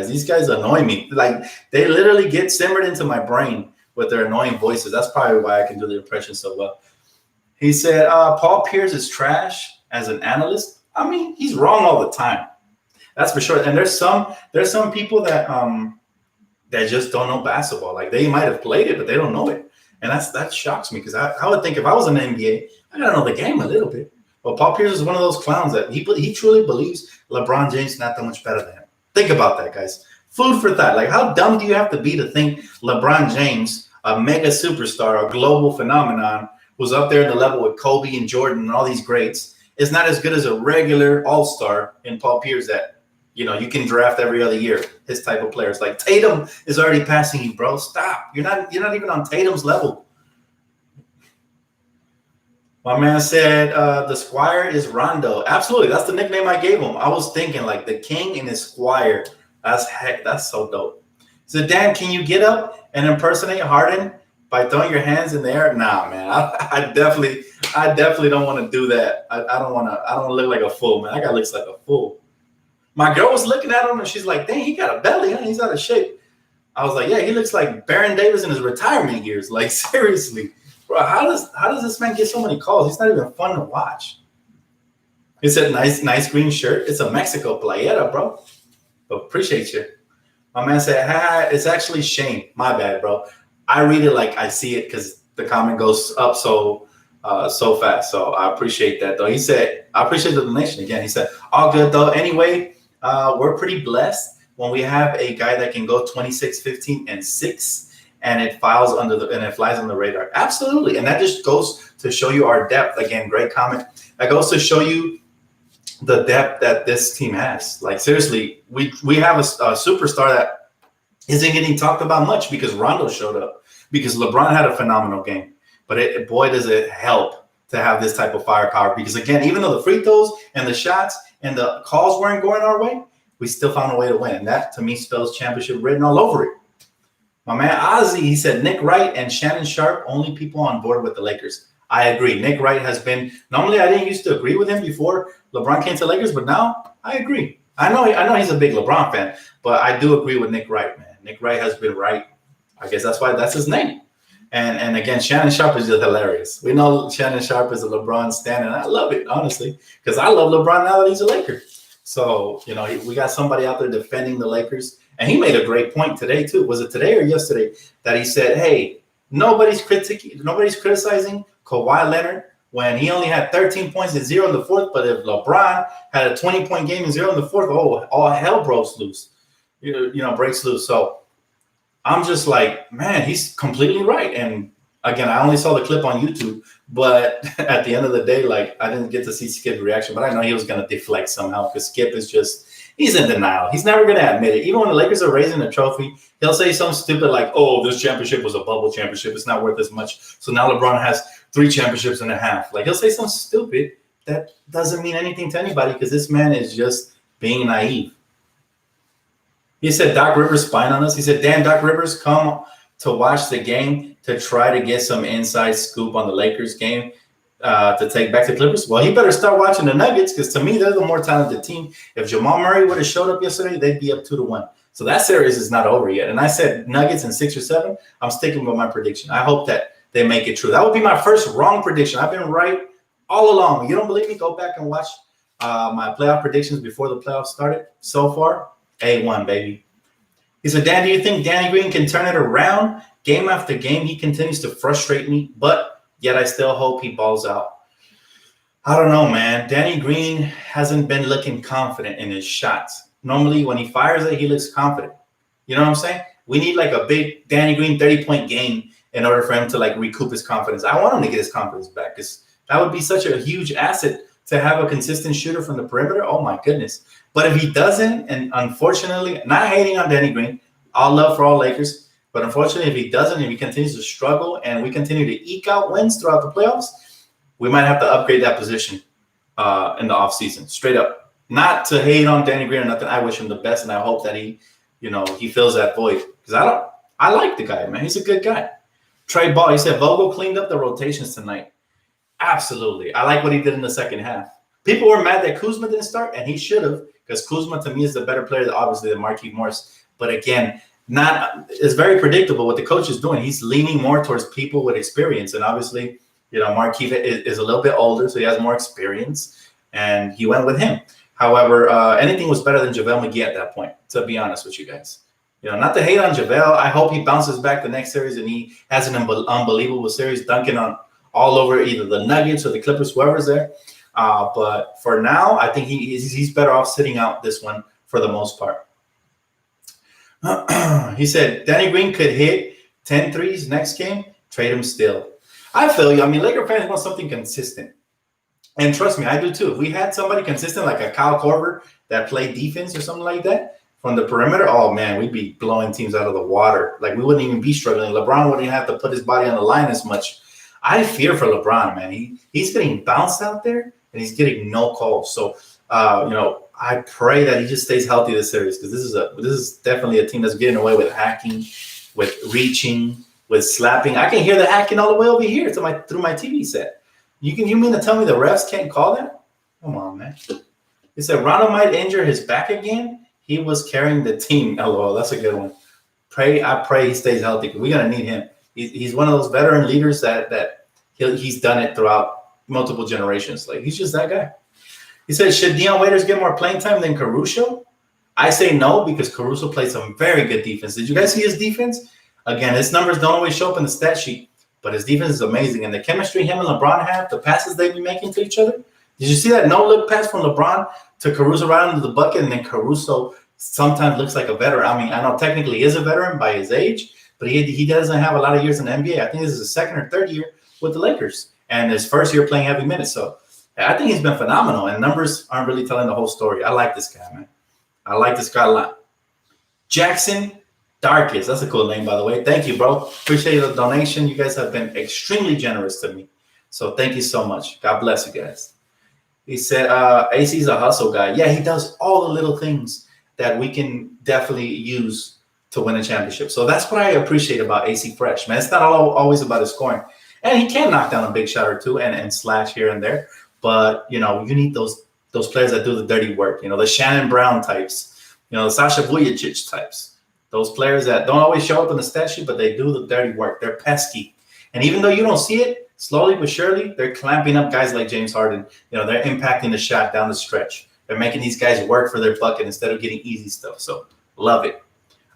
these guys annoy me. Like, they literally get simmered into my brain with their annoying voices. That's probably why I can do the impression so well. He said, Paul Pierce is trash as an analyst. I mean, he's wrong all the time. That's for sure. And there's some people that just don't know basketball. Like, they might have played it, but they don't know it. And that shocks me, because I would think if I was in the NBA, I got to know the game a little bit. But Paul Pierce is one of those clowns that he truly believes LeBron James is not that much better than him. Think about that, guys. Food for thought. Like, how dumb do you have to be to think LeBron James, a mega superstar, a global phenomenon, who's up there in the level with Kobe and Jordan and all these greats, is not as good as a regular all-star in Paul Pierce that, you can draft every other year, his type of players. Like, Tatum is already passing you, bro. Stop. You're not even on Tatum's level. My man said the Squire is Rondo. Absolutely. That's the nickname I gave him. I was thinking, like, the king and his Squire. That's so dope. So, Dan, can you get up and impersonate Harden by throwing your hands in the air? Nah, man. I definitely don't want to do that. I don't want to look like a fool, man. I gotta look like a fool. My girl was looking at him and she's like, dang, he got a belly, huh? He's out of shape. I was like, yeah, he looks like Baron Davis in his retirement years. Like, seriously. Bro, how does this man get so many calls? He's not even fun to watch. He said, nice green shirt. It's a Mexico playera, bro. But appreciate you. My man said, it's actually Shane. My bad, bro. I read it like I see it because the comment goes up so fast. So I appreciate that, though. He said, I appreciate the donation again. He said, all good, though. Anyway, we're pretty blessed when we have a guy that can go 26, 15, and 6. And it flies on the radar. Absolutely. And that just goes to show you our depth. Again, great comment. That goes to show you the depth that this team has. Like, seriously, we have a superstar that isn't getting talked about much because Rondo showed up, because LeBron had a phenomenal game. But boy, does it help to have this type of firepower. Because again, even though the free throws and the shots and the calls weren't going our way, we still found a way to win. And that, to me, spells championship written all over it. My man Ozzy, he said Nick Wright and Shannon Sharp, only people on board with the Lakers. I agree. Nick Wright has been, normally I didn't used to agree with him before LeBron came to Lakers, but now I agree. I know he's a big LeBron fan, but I do agree with Nick Wright, man. Nick Wright has been right. I guess that's why that's his name. And again, Shannon Sharp is just hilarious. We know Shannon Sharp is a LeBron stan, and I love it, honestly, because I love LeBron now that he's a Laker. So, we got somebody out there defending the Lakers. And he made a great point today, too. Was it today or yesterday that he said, hey, nobody's criticizing Kawhi Leonard when he only had 13 points and 0 in the fourth. But if LeBron had a 20-point game and 0 in the fourth, all hell breaks loose. Breaks loose. So I'm just like, man, he's completely right. And again, I only saw the clip on YouTube, but at the end of the day, like, I didn't get to see Skip's reaction, but I know he was going to deflect somehow because Skip is just, he's in denial. He's never going to admit it. Even when the Lakers are raising a trophy, he'll say something stupid like, oh, this championship was a bubble championship. It's not worth as much. So now LeBron has 3 championships and a half. Like, he'll say something stupid that doesn't mean anything to anybody because this man is just being naive. He said Doc Rivers spying on us. He said, damn, Doc Rivers, come to watch the game to try to get some inside scoop on the Lakers game to take back to Clippers. Well, he better start watching the Nuggets because to me, they're the more talented team. If Jamal Murray would have showed up yesterday, they'd be up 2-1. So that series is not over yet. And I said Nuggets in 6 or 7. I'm sticking with my prediction. I hope that they make it true. That would be my first wrong prediction. I've been right all along. You don't believe me? Go back and watch my playoff predictions before the playoffs started. So far, A1, baby. He said, Dan, do you think Danny Green can turn it around? Game after game, he continues to frustrate me, but yet I still hope he balls out. I don't know, man. Danny Green hasn't been looking confident in his shots. Normally, when he fires it, he looks confident. You know what I'm saying? We need like a big Danny Green 30-point game in order for him to like recoup his confidence. I want him to get his confidence back because that would be such a huge asset to have a consistent shooter from the perimeter. Oh, my goodness. But if he doesn't, and unfortunately, not hating on Danny Green, all love for all Lakers, but unfortunately, if he doesn't, if he continues to struggle and we continue to eke out wins throughout the playoffs, we might have to upgrade that position in the offseason, straight up. Not to hate on Danny Green or nothing. I wish him the best, and I hope that he fills that void. Because I like the guy, man. He's a good guy. Trey Ball, he said Vogel cleaned up the rotations tonight. Absolutely. I like what he did in the second half. People were mad that Kuzma didn't start, and he should have, because Kuzma, to me, is the better player, obviously, than Markieff Morris. But again, it's very predictable what the coach is doing. He's leaning more towards people with experience. And obviously, Markieff is a little bit older, so he has more experience, and he went with him. However, anything was better than JaVale McGee at that point, to be honest with you guys. Not to hate on JaVale. I hope he bounces back the next series and he has an unbelievable series, dunking on all over either the Nuggets or the Clippers, whoever's there. But for now, I think he's better off sitting out this one for the most part. He said Danny Green could hit 10 threes next game. Trade him still. I feel you. I mean, Laker fans want something consistent. And trust me, I do too. If we had somebody consistent like a Kyle Korver that played defense or something like that from the perimeter, oh, man, we'd be blowing teams out of the water. Like, we wouldn't even be struggling. LeBron wouldn't have to put his body on the line as much. I fear for LeBron, man. He's getting bounced out there, and he's getting no calls. So, I pray that he just stays healthy this series because this is definitely a team that's getting away with hacking, with reaching, with slapping. I can hear the hacking all the way over here through my TV set. You mean to tell me the refs can't call that? Come on, man. He said Rondo might injure his back again. He was carrying the team. LOL, that's a good one. I pray he stays healthy. We're gonna need him. He's one of those veteran leaders that he's done it throughout multiple generations. Like, he's just that guy. He said, should Dion Waiters get more playing time than Caruso? I say no because Caruso played some very good defense. Did you guys see his defense? Again, his numbers don't always show up in the stat sheet, but his defense is amazing. And the chemistry him and LeBron have, the passes they be making to each other. Did you see that no-look pass from LeBron to Caruso right under the bucket? And then Caruso sometimes looks like a veteran. I mean, I know technically he is a veteran by his age, but he doesn't have a lot of years in the NBA. I think this is his second or third year with the Lakers and his first year playing heavy minutes. So I think he's been phenomenal, and numbers aren't really telling the whole story. I like this guy, man. I like this guy a lot. Jackson Darkest. That's a cool name, by the way. Thank you, bro. Appreciate the donation. You guys have been extremely generous to me. So thank you so much. God bless you guys. He said, AC's a hustle guy. Yeah, he does all the little things that we can definitely use to win a championship. So that's what I appreciate about AC Fresh, man. It's not always about his scoring. And he can knock down a big shot or two and slash here and there. But, you need those players that do the dirty work, the Shannon Brown types, the Sasha Vujacic types. Those players that don't always show up in the stat sheet, but they do the dirty work. They're pesky. And even though you don't see it, slowly but surely, they're clamping up guys like James Harden. They're impacting the shot down the stretch. They're making these guys work for their bucket instead of getting easy stuff. So, love it.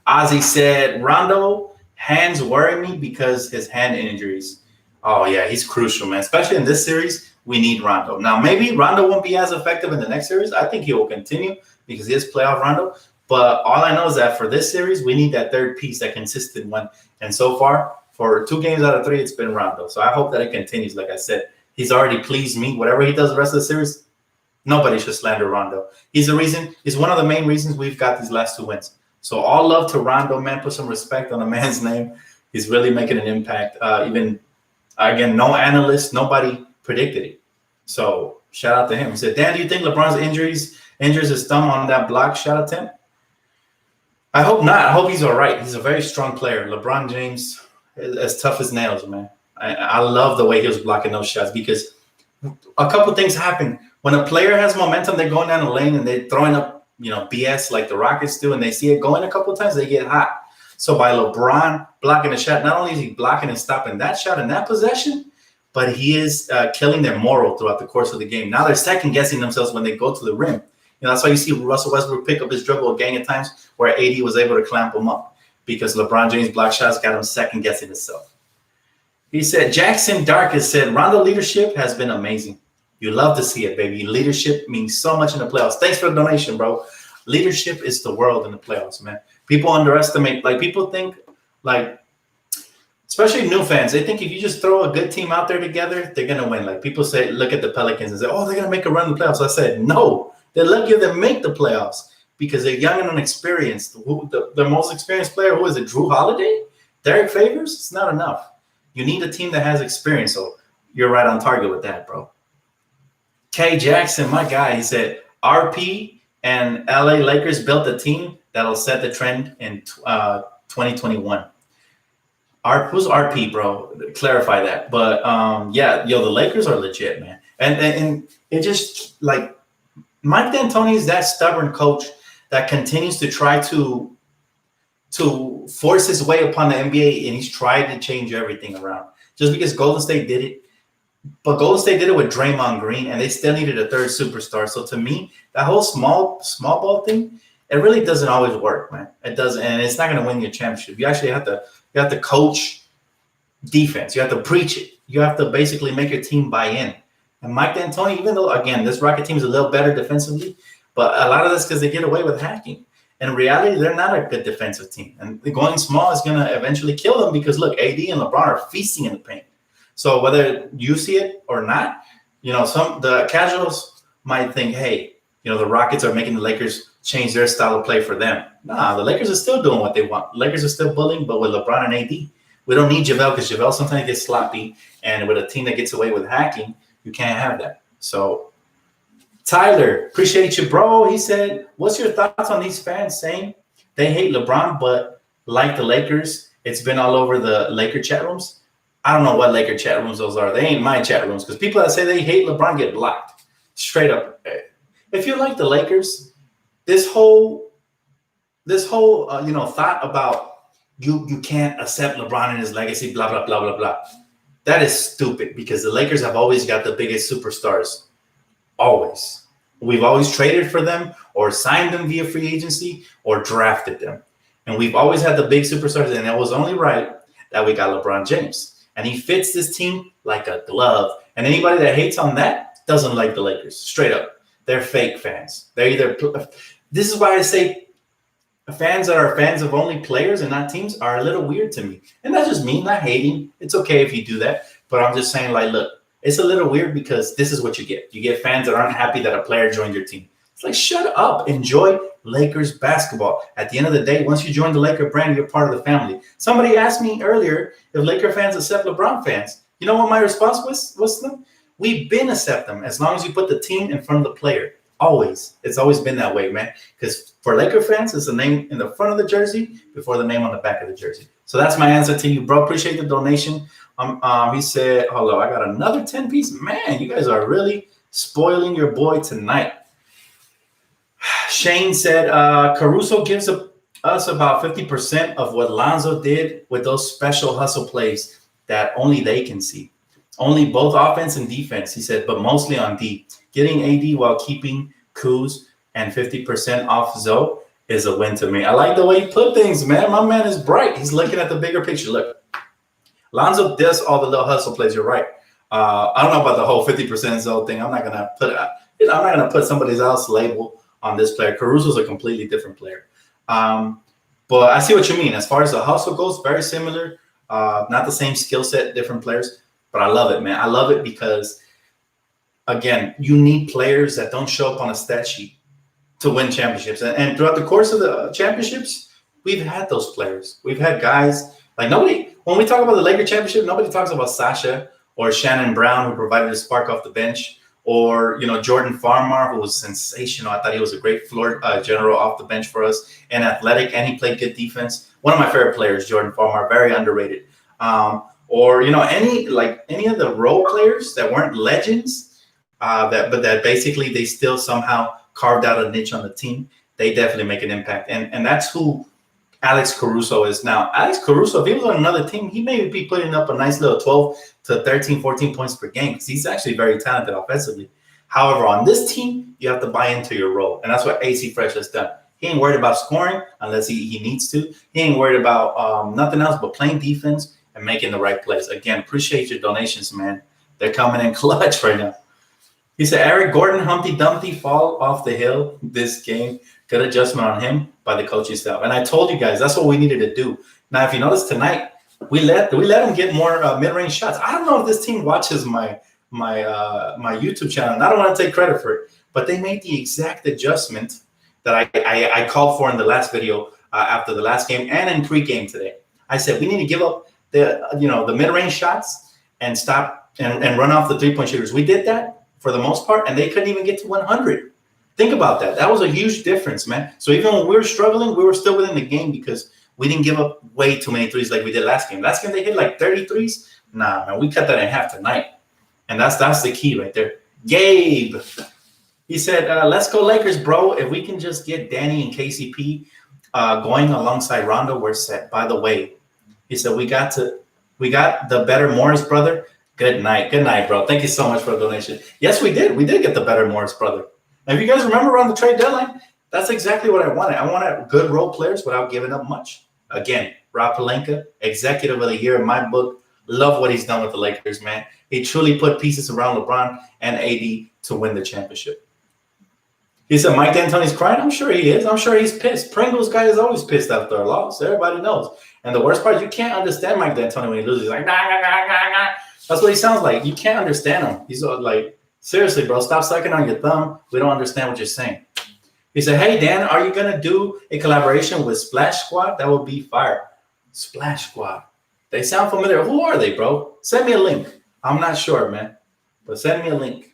Ozzy said, Rondo, hands worry me because his hand injuries. Oh, yeah, he's crucial, man. Especially in this series, we need Rondo. Now, maybe Rondo won't be as effective in the next series. I think he will continue because he is playoff Rondo. But all I know is that for this series, we need that third piece, that consistent one. And so far, for 2 games out of 3, it's been Rondo. So I hope that it continues. Like I said, he's already pleased me. Whatever he does the rest of the series, nobody should slander Rondo. He's one of the main reasons we've got these last 2 wins. So all love to Rondo, man. Put some respect on the man's name. He's really making an impact. Even, again, no analyst, nobody predicted it. So shout out to him. He said, Dan, do you think LeBron's injures his thumb on that block shot attempt? I hope not. I hope he's all right. He's a very strong player. LeBron James, as tough as nails, man. I love the way he was blocking those shots because a couple things happen. When a player has momentum, they're going down the lane and they're throwing up, BS like the Rockets do, and they see it going a couple of times, they get hot. So by LeBron blocking a shot, not only is he blocking and stopping that shot in that possession, but he is killing their moral throughout the course of the game. Now they're second-guessing themselves when they go to the rim. That's why you see Russell Westbrook pick up his dribble a gang of times where AD was able to clamp him up because LeBron James' block shots got him second-guessing himself. He said, Jackson Darkest said, Rondo leadership has been amazing. You love to see it, baby. Leadership means so much in the playoffs. Thanks for the donation, bro. Leadership is the world in the playoffs, man. People underestimate, people think, especially new fans, they think if you just throw a good team out there together, they're going to win. People say, look at the Pelicans and say, oh, they're going to make a run in the playoffs. I said, no. They're lucky if they make the playoffs because they're young and inexperienced. The most experienced player, who is it, Drew Holiday? Derek Favors? It's not enough. You need a team that has experience. So you're right on target with that, bro. K. Jackson, my guy, he said, RP and LA Lakers built a team that'll set the trend in 2021. Who's RP, bro? Clarify that. But, the Lakers are legit, man. And it just, Mike D'Antoni is that stubborn coach that continues to try to force his way upon the NBA, and he's tried to change everything around. Just because Golden State did it, but Golden State did it with Draymond Green, and they still needed a third superstar. So to me, that whole small ball thing, it really doesn't always work, man. It doesn't, and it's not going to win you a championship. You actually have to coach defense. You have to preach it. You have to basically make your team buy in. And Mike D'Antoni, even though, again, this Rocket team is a little better defensively, but a lot of that's because they get away with hacking. In reality, they're not a good defensive team. And going small is going to eventually kill them because, look, AD and LeBron are feasting in the paint. So whether you see it or not, the casuals might think, hey, the Rockets are making the Lakers change their style of play for them. Nah, the Lakers are still doing what they want. Lakers are still bullying, but with LeBron and AD. We don't need JaVale because JaVale sometimes gets sloppy. And with a team that gets away with hacking, you can't have that. So, Tyler, appreciate you, bro. He said, what's your thoughts on these fans saying they hate LeBron, but like the Lakers, it's been all over the Laker chat rooms? I don't know what Laker chat rooms those are. They ain't my chat rooms because people that say they hate LeBron get blocked. Straight up. If you like the Lakers, this whole thought about you can't accept LeBron and his legacy, blah, blah, blah, blah, blah. That is stupid because the Lakers have always got the biggest superstars. Always. We've always traded for them or signed them via free agency or drafted them. And we've always had the big superstars, and it was only right that we got LeBron James. And he fits this team like a glove. And anybody that hates on that doesn't like the Lakers. Straight up. They're fake fans. They're either – this is why I say fans that are fans of only players and not teams are a little weird to me. And that's just me, not hating. It's okay if you do that. But I'm just saying, look, it's a little weird because this is what you get. You get fans that aren't happy that a player joined your team. It's shut up. Enjoy Lakers basketball. At the end of the day, once you join the Laker brand, you're part of the family. Somebody asked me earlier if Laker fans accept LeBron fans. You know what my response was to them? We've been accept them as long as you put the team in front of the player. Always. It's always been that way, man. Because for Laker fans, it's the name in the front of the jersey before the name on the back of the jersey. So that's my answer to you, bro. Appreciate the donation. He said, hello, I got another 10 piece. Man, you guys are really spoiling your boy tonight. Shane said, Caruso gives us about 50% of what Lonzo did with those special hustle plays that only they can see. Only both offense and defense, he said, but mostly on D. Getting AD while keeping Kuz and 50% off Zoe is a win to me. I like the way he put things, man. My man is bright. He's looking at the bigger picture. Look, Lonzo does all the little hustle plays. You're right. I don't know about the whole 50% Zoe thing. I'm not gonna put somebody else's label on this player. Caruso's a completely different player. But I see what you mean. As far as the hustle goes, very similar. Not the same skill set, different players. But I love it, man. I love it because, again, you need players that don't show up on a stat sheet to win championships. And throughout the course of the championships, we've had those players. We've had guys like nobody. When we talk about the Lakers championship, nobody talks about Sasha or Shannon Brown, who provided a spark off the bench, or Jordan Farmar, who was sensational. I thought he was a great floor general off the bench for us, and athletic, and he played good defense. One of my favorite players, Jordan Farmar, very underrated. Or any of the role players that weren't legends, but that basically they still somehow carved out a niche on the team. They definitely make an impact, and that's who Alex Caruso is now. Alex Caruso, if he was on another team, he may be putting up a nice little 12 to 13, 14 points per game because he's actually very talented offensively. However, on this team, you have to buy into your role, and that's what AC Fresh has done. He ain't worried about scoring unless he needs to. He ain't worried about nothing else but playing defense and making the right plays. Again, appreciate your donations, man. They're coming in clutch right now. He said, Eric Gordon, Humpty Dumpty fall off the hill this game. Good adjustment on him by the coaching staff. And I told you guys, that's what we needed to do. Now, if you notice tonight, we let him get more mid-range shots. I don't know if this team watches my YouTube channel, and I don't want to take credit for it, but they made the exact adjustment that I called for in the last video after the last game and in pregame today. I said, we need to give up the mid-range shots and stop and run off the three-point shooters. We did that for the most part, and they couldn't even get to 100. Think about that. That was a huge difference, man. So even when we were struggling, we were still within the game because we didn't give up way too many threes like we did last game. Last game, they hit like 30 threes. Nah, man, we cut that in half tonight. And that's the key right there. Gabe, he said, let's go Lakers, bro. If we can just get Danny and KCP going alongside Rondo, we're set. By the way, he said, we got the better Morris brother. Good night, bro. Thank you so much for the donation. Yes, we did. We did get the better Morris brother. And if you guys remember around the trade deadline, that's exactly what I wanted. I wanted good role players without giving up much. Again, Rob Pelinka, executive of the year in my book. Love what he's done with the Lakers, man. He truly put pieces around LeBron and AD to win the championship. He said Mike D'Antoni's crying. I'm sure he is. I'm sure he's pissed. Pringles guy is always pissed after a loss. Everybody knows. And the worst part, you can't understand Mike D'Antoni when he loses. He's like, nah, nah, nah, nah, nah. That's what he sounds like. You can't understand him. He's like, seriously, bro, stop sucking on your thumb. We don't understand what you're saying. He said, hey, Dan, are you going to do a collaboration with Splash Squad? That would be fire. Splash Squad. They sound familiar. Who are they, bro? Send me a link. I'm not sure, man. But send me a link.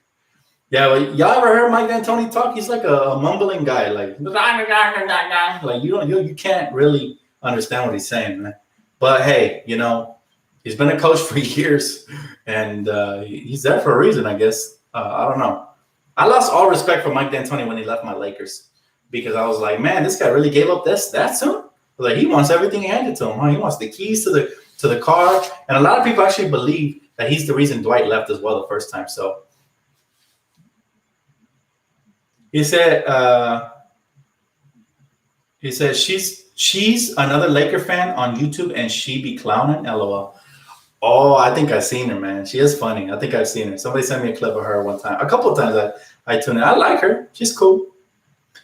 Yeah, well, y'all ever heard Mike D'Antoni talk? He's like a mumbling guy. Like you can't really understand what he's saying, man. But, hey, he's been a coach for years, and he's there for a reason, I guess. I don't know. I lost all respect for Mike D'Antoni when he left my Lakers because I was like, man, this guy really gave up that soon? Like, he wants everything handed to him. Huh? He wants the keys to the car. And a lot of people actually believe that he's the reason Dwight left as well the first time. So he said she's another Laker fan on YouTube and she be clowning, LOL. Oh, I think I've seen her, man. She is funny. I think I've seen her. Somebody sent me a clip of her one time. A couple of times I tuned in. I like her. She's cool.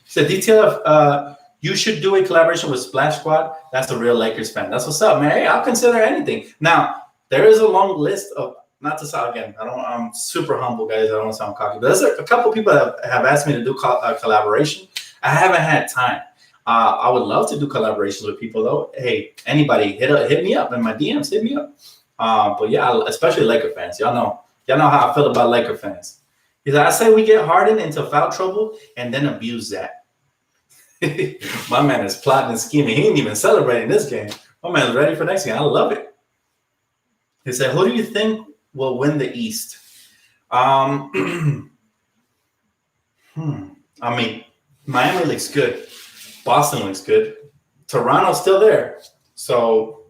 She said, DTLF, you should do a collaboration with Splash Squad. That's a real Lakers fan. That's what's up, man. Hey, I'll consider anything. Now, there is a long list of, not to sound again, I'm super humble, guys. I don't want to sound cocky. But there's a couple people that have asked me to do a collaboration. I haven't had time. I would love to do collaborations with people, though. Hey, anybody, hit me up in my DMs. Hit me up. But yeah, especially Laker fans. Y'all know how I feel about Laker fans. Because I say we get Harden into foul trouble and then abuse that. My man is plotting and scheming. He ain't even celebrating this game. My man's ready for next game. I love it. He said, "Who do you think will win the East?" I mean, Miami looks good. Boston looks good. Toronto's still there. So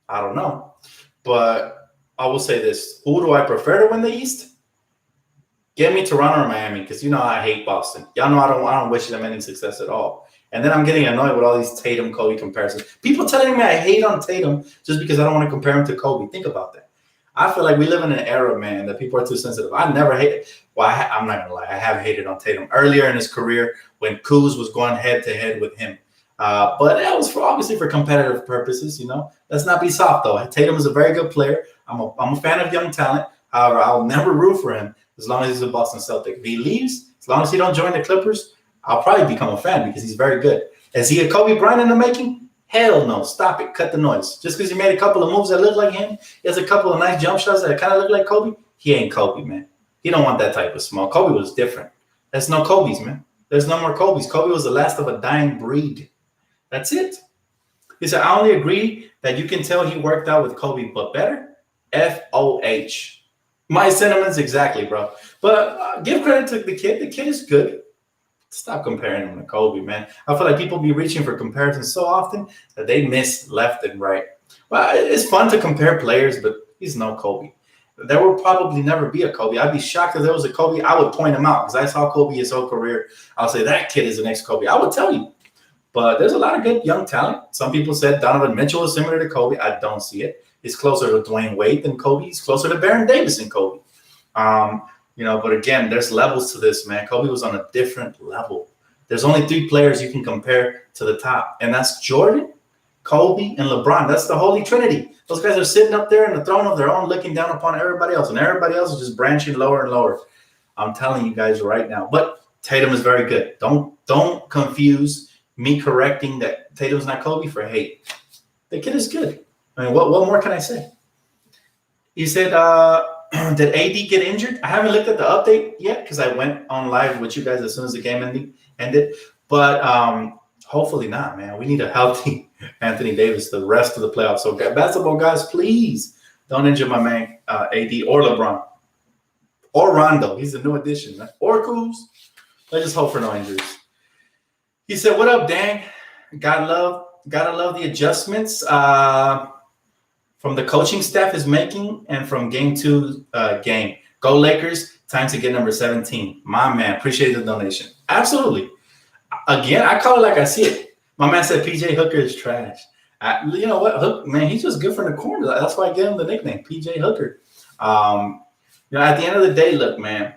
I don't know. But I will say this. Who do I prefer to win the East? Give me Toronto or Miami, because you know I hate Boston. Y'all know I don't wish them any success at all. And then I'm getting annoyed with all these Tatum Kobe comparisons. People telling me I hate on Tatum just because I don't want to compare him to Kobe. Think about that. I feel like we live in an era, man, that people are too sensitive. I never hate. Well, I'm not gonna lie. I have hated on Tatum earlier in his career when Kuz was going head to head with him. But that was obviously for competitive purposes. You know, let's not be soft though. Tatum is a very good player. I'm a fan of young talent. However, I'll never root for him as long as he's a Boston Celtic. If he leaves, as long as he don't join the Clippers, I'll probably become a fan because he's very good. Is he a Kobe Bryant in the making? Hell no. Stop it. Cut the noise. Just because he made a couple of moves that look like him, he has a couple of nice jump shots that kind of look like Kobe, he ain't Kobe, man. He don't want that type of small. Kobe was different. There's no Kobe's, man. There's no more Kobe's. Kobe was the last of a dying breed. That's it. He said, I only agree that you can tell he worked out with Kobe, but better. FOH. My sentiments exactly, bro. But give credit to the kid. The kid is good. Stop comparing him to Kobe, man. I feel like people be reaching for comparisons so often that they miss left and right. Well, it's fun to compare players, but he's no Kobe. There will probably never be a Kobe. I'd be shocked if there was a Kobe. I would point him out because I saw Kobe his whole career. I'll say that kid is the next Kobe. I would tell you. But there's a lot of good young talent. Some people said Donovan Mitchell is similar to Kobe. I don't see it. He's closer to Dwayne Wade than Kobe. He's closer to Baron Davis than Kobe. But again, there's levels to this, man. Kobe was on a different level. There's only 3 players you can compare to the top, and that's Jordan, Kobe, and LeBron. That's the Holy Trinity. Those guys are sitting up there in the throne of their own, looking down upon everybody else, and everybody else is just branching lower and lower. I'm telling you guys right now. But Tatum is very good. Don't confuse me correcting that Tatum's not Kobe for hate. The kid is good. I mean, what more can I say? He said, did AD get injured? I haven't looked at the update yet because I went on live with you guys as soon as the game ended. But hopefully not, man. We need a healthy Anthony Davis the rest of the playoffs. So basketball guys, please don't injure my man AD or LeBron or Rondo. He's a new addition, man. Or Kuz. Let's just hope for no injuries. He said, "What up, Dan? Gotta love the adjustments from the coaching staff is making and from game 2 game. Go Lakers. Time to get number 17. My man, appreciate the donation. Absolutely. Again, I call it like I see it. My man said PJ Hooker is trash. You know what? Hook, man, he's just good from the corner. That's why I gave him the nickname, PJ Hooker. At the end of the day, look, man,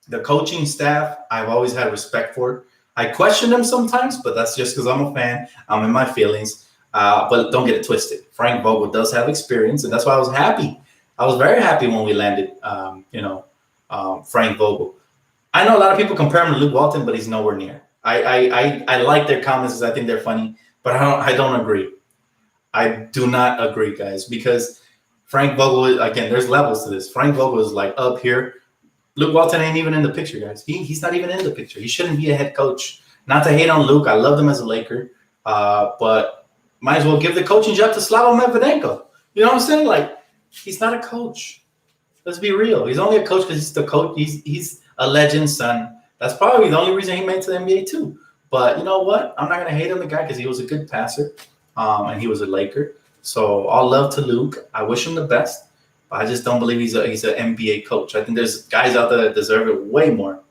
the coaching staff, I've always had respect for it. I question them sometimes, but that's just because I'm a fan. I'm in my feelings. But don't get it twisted. Frank Vogel does have experience, and that's why I was happy. I was very happy when we landed, Frank Vogel. I know a lot of people compare him to Luke Walton, but he's nowhere near. I like their comments because I think they're funny, but I don't agree. I do not agree, guys, because Frank Vogel, again, there's levels to this. Frank Vogel is like up here. Luke Walton ain't even in the picture, guys. He's not even in the picture. He shouldn't be a head coach. Not to hate on Luke. I loved him as a Laker, but might as well give the coaching job to Slavo Medvedenko. You know what I'm saying? Like, he's not a coach. Let's be real. He's only a coach because he's the coach. He's a legend's son. That's probably the only reason he made it to the NBA too. But you know what? I'm not going to hate on the guy because he was a good passer, and he was a Laker. So all love to Luke. I wish him the best. But I just don't believe he's an NBA coach. I think there's guys out there that deserve it way more.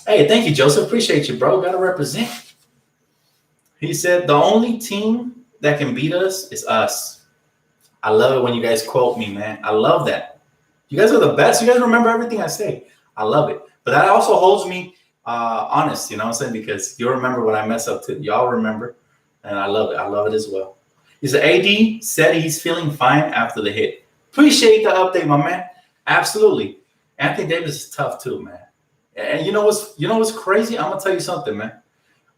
Hey, thank you, Joseph. Appreciate you, bro. Got to represent. He said, the only team that can beat us is us. I love it when you guys quote me, man. I love that. You guys are the best. You guys remember everything I say. I love it. But that also holds me honest, you know what I'm saying? Because you'll remember when I mess up too. Y'all remember. And I love it. I love it as well. He said, AD said he's feeling fine after the hit. Appreciate the update, my man. Absolutely. Anthony Davis is tough too, man. And you know what's crazy? I'm going to tell you something, man.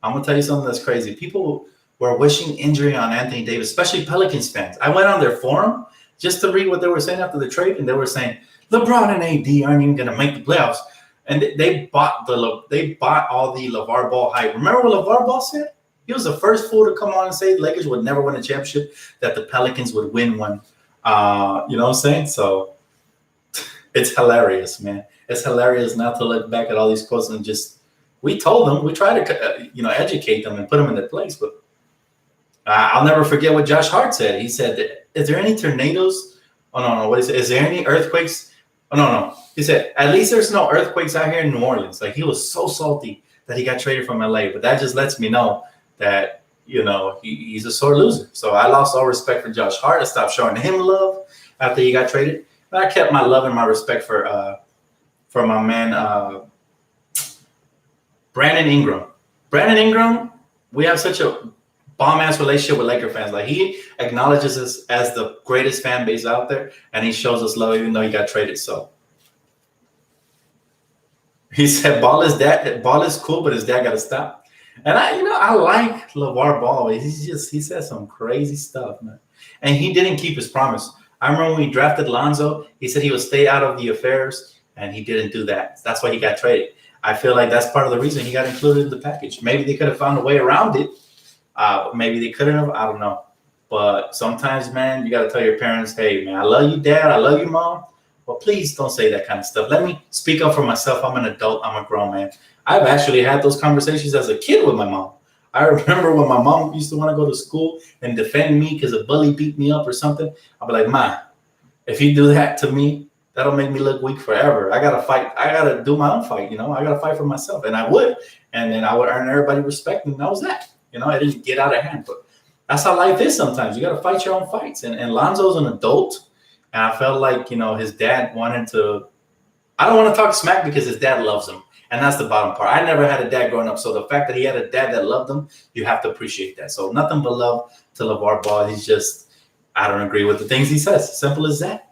I'm going to tell you something that's crazy. People were wishing injury on Anthony Davis, especially Pelicans fans. I went on their forum just to read what they were saying after the trade, and they were saying LeBron and AD aren't even going to make the playoffs, and they bought all the LeVar Ball hype. Remember what LeVar Ball said? He was the first fool to come on and say the Lakers would never win a championship, that the Pelicans would win one. You know what I'm saying? So it's hilarious, man. It's hilarious not to look back at all these quotes and just, we told them, we try to, educate them and put them in their place. But I'll never forget what Josh Hart said. He said, is there any tornadoes? Oh, no. What he said? Is there any earthquakes? Oh, no. He said, at least there's no earthquakes out here in New Orleans. Like, he was so salty that he got traded from LA. But that just lets me know that, he's a sore loser. So I lost all respect for Josh Hart. I stopped showing him love after he got traded. But I kept my love and my respect for my man, Brandon Ingram. Brandon Ingram, we have such a bomb-ass relationship with Laker fans. Like, he acknowledges us as the greatest fan base out there, and he shows us love even though he got traded. So he said, ball is cool, but his dad got to stop. And I like LeVar Ball. He said some crazy stuff, man. And he didn't keep his promise. I remember when we drafted Lonzo, he said he would stay out of the affairs, and he didn't do that. That's why he got traded. I feel like that's part of the reason he got included in the package. Maybe they could have found a way around it. Maybe they couldn't have. I don't know. But sometimes, man, you got to tell your parents, hey, man, I love you, Dad. I love you, Mom. But please don't say that kind of stuff. Let me speak up for myself. I'm an adult. I'm a grown man. I've actually had those conversations as a kid with my mom. I remember when my mom used to want to go to school and defend me because a bully beat me up or something. I'd be like, Ma, if you do that to me, that'll make me look weak forever. I got to fight. I got to do my own fight. I got to fight for myself. And I would. And then I would earn everybody respect. And that was that. I didn't get out of hand. But that's how life is sometimes. You got to fight your own fights. And Lonzo's an adult. And I felt like, his dad wanted to. I don't want to talk smack because his dad loves him. And that's the bottom part. I never had a dad growing up. So the fact that he had a dad that loved him, you have to appreciate that. So nothing but love to LeVar Ball. He's just, I don't agree with the things he says. Simple as that.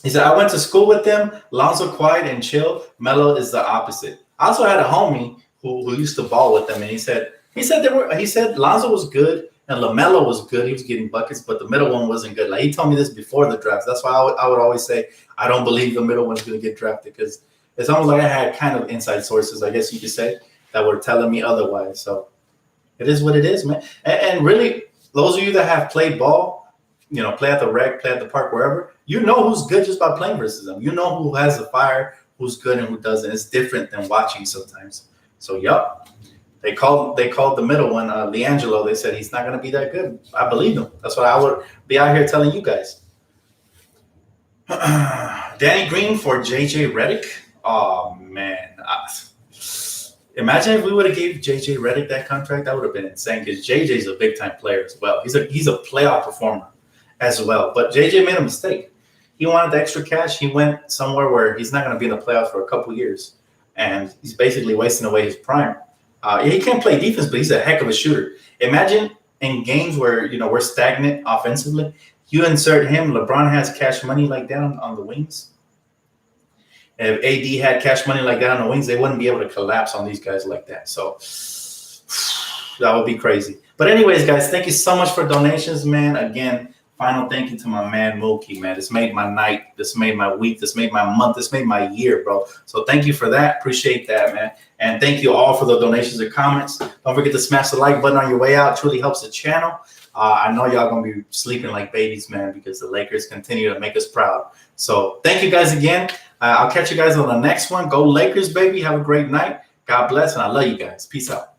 He said, I went to school with them. Lonzo quiet and chill. Melo is the opposite. I also had a homie who used to ball with them. And he said Lonzo was good and LaMelo was good. He was getting buckets, but the middle one wasn't good. Like, he told me this before the draft. That's why I would always say, I don't believe the middle one's going to get drafted, because it's almost like I had kind of inside sources, I guess you could say, that were telling me otherwise. So it is what it is, man. And really, those of you that have played ball, play at the rec, play at the park, wherever, who's good just by playing versus them. Who has the fire, who's good and who doesn't. It's different than watching sometimes. So, yup. They called the middle one, LiAngelo. They said he's not going to be that good. I believe them. That's what I would be out here telling you guys. Danny Green for JJ Redick. Oh, man. Imagine if we would have gave JJ Redick that contract. That would have been insane, because JJ's a big-time player as well. He's a playoff performer as well. But JJ made a mistake. He wanted the extra cash. He went somewhere where he's not going to be in the playoffs for a couple years. And he's basically wasting away his prime. He can't play defense, but he's a heck of a shooter. Imagine in games where, we're stagnant offensively, you insert him. LeBron has cash money like that on the wings. If AD had cash money like that on the wings, they wouldn't be able to collapse on these guys like that. So that would be crazy. But anyways, guys, thank you so much for donations, man. Again, final thank you to my man Mookie, man. This made my night. This made my week. This made my month. This made my year, bro. So thank you for that. Appreciate that, man. And thank you all for the donations and comments. Don't forget to smash the like button on your way out. It truly helps the channel. I know y'all going to be sleeping like babies, man, because the Lakers continue to make us proud. So thank you guys again. I'll catch you guys on the next one. Go Lakers, baby. Have a great night. God bless, and I love you guys. Peace out.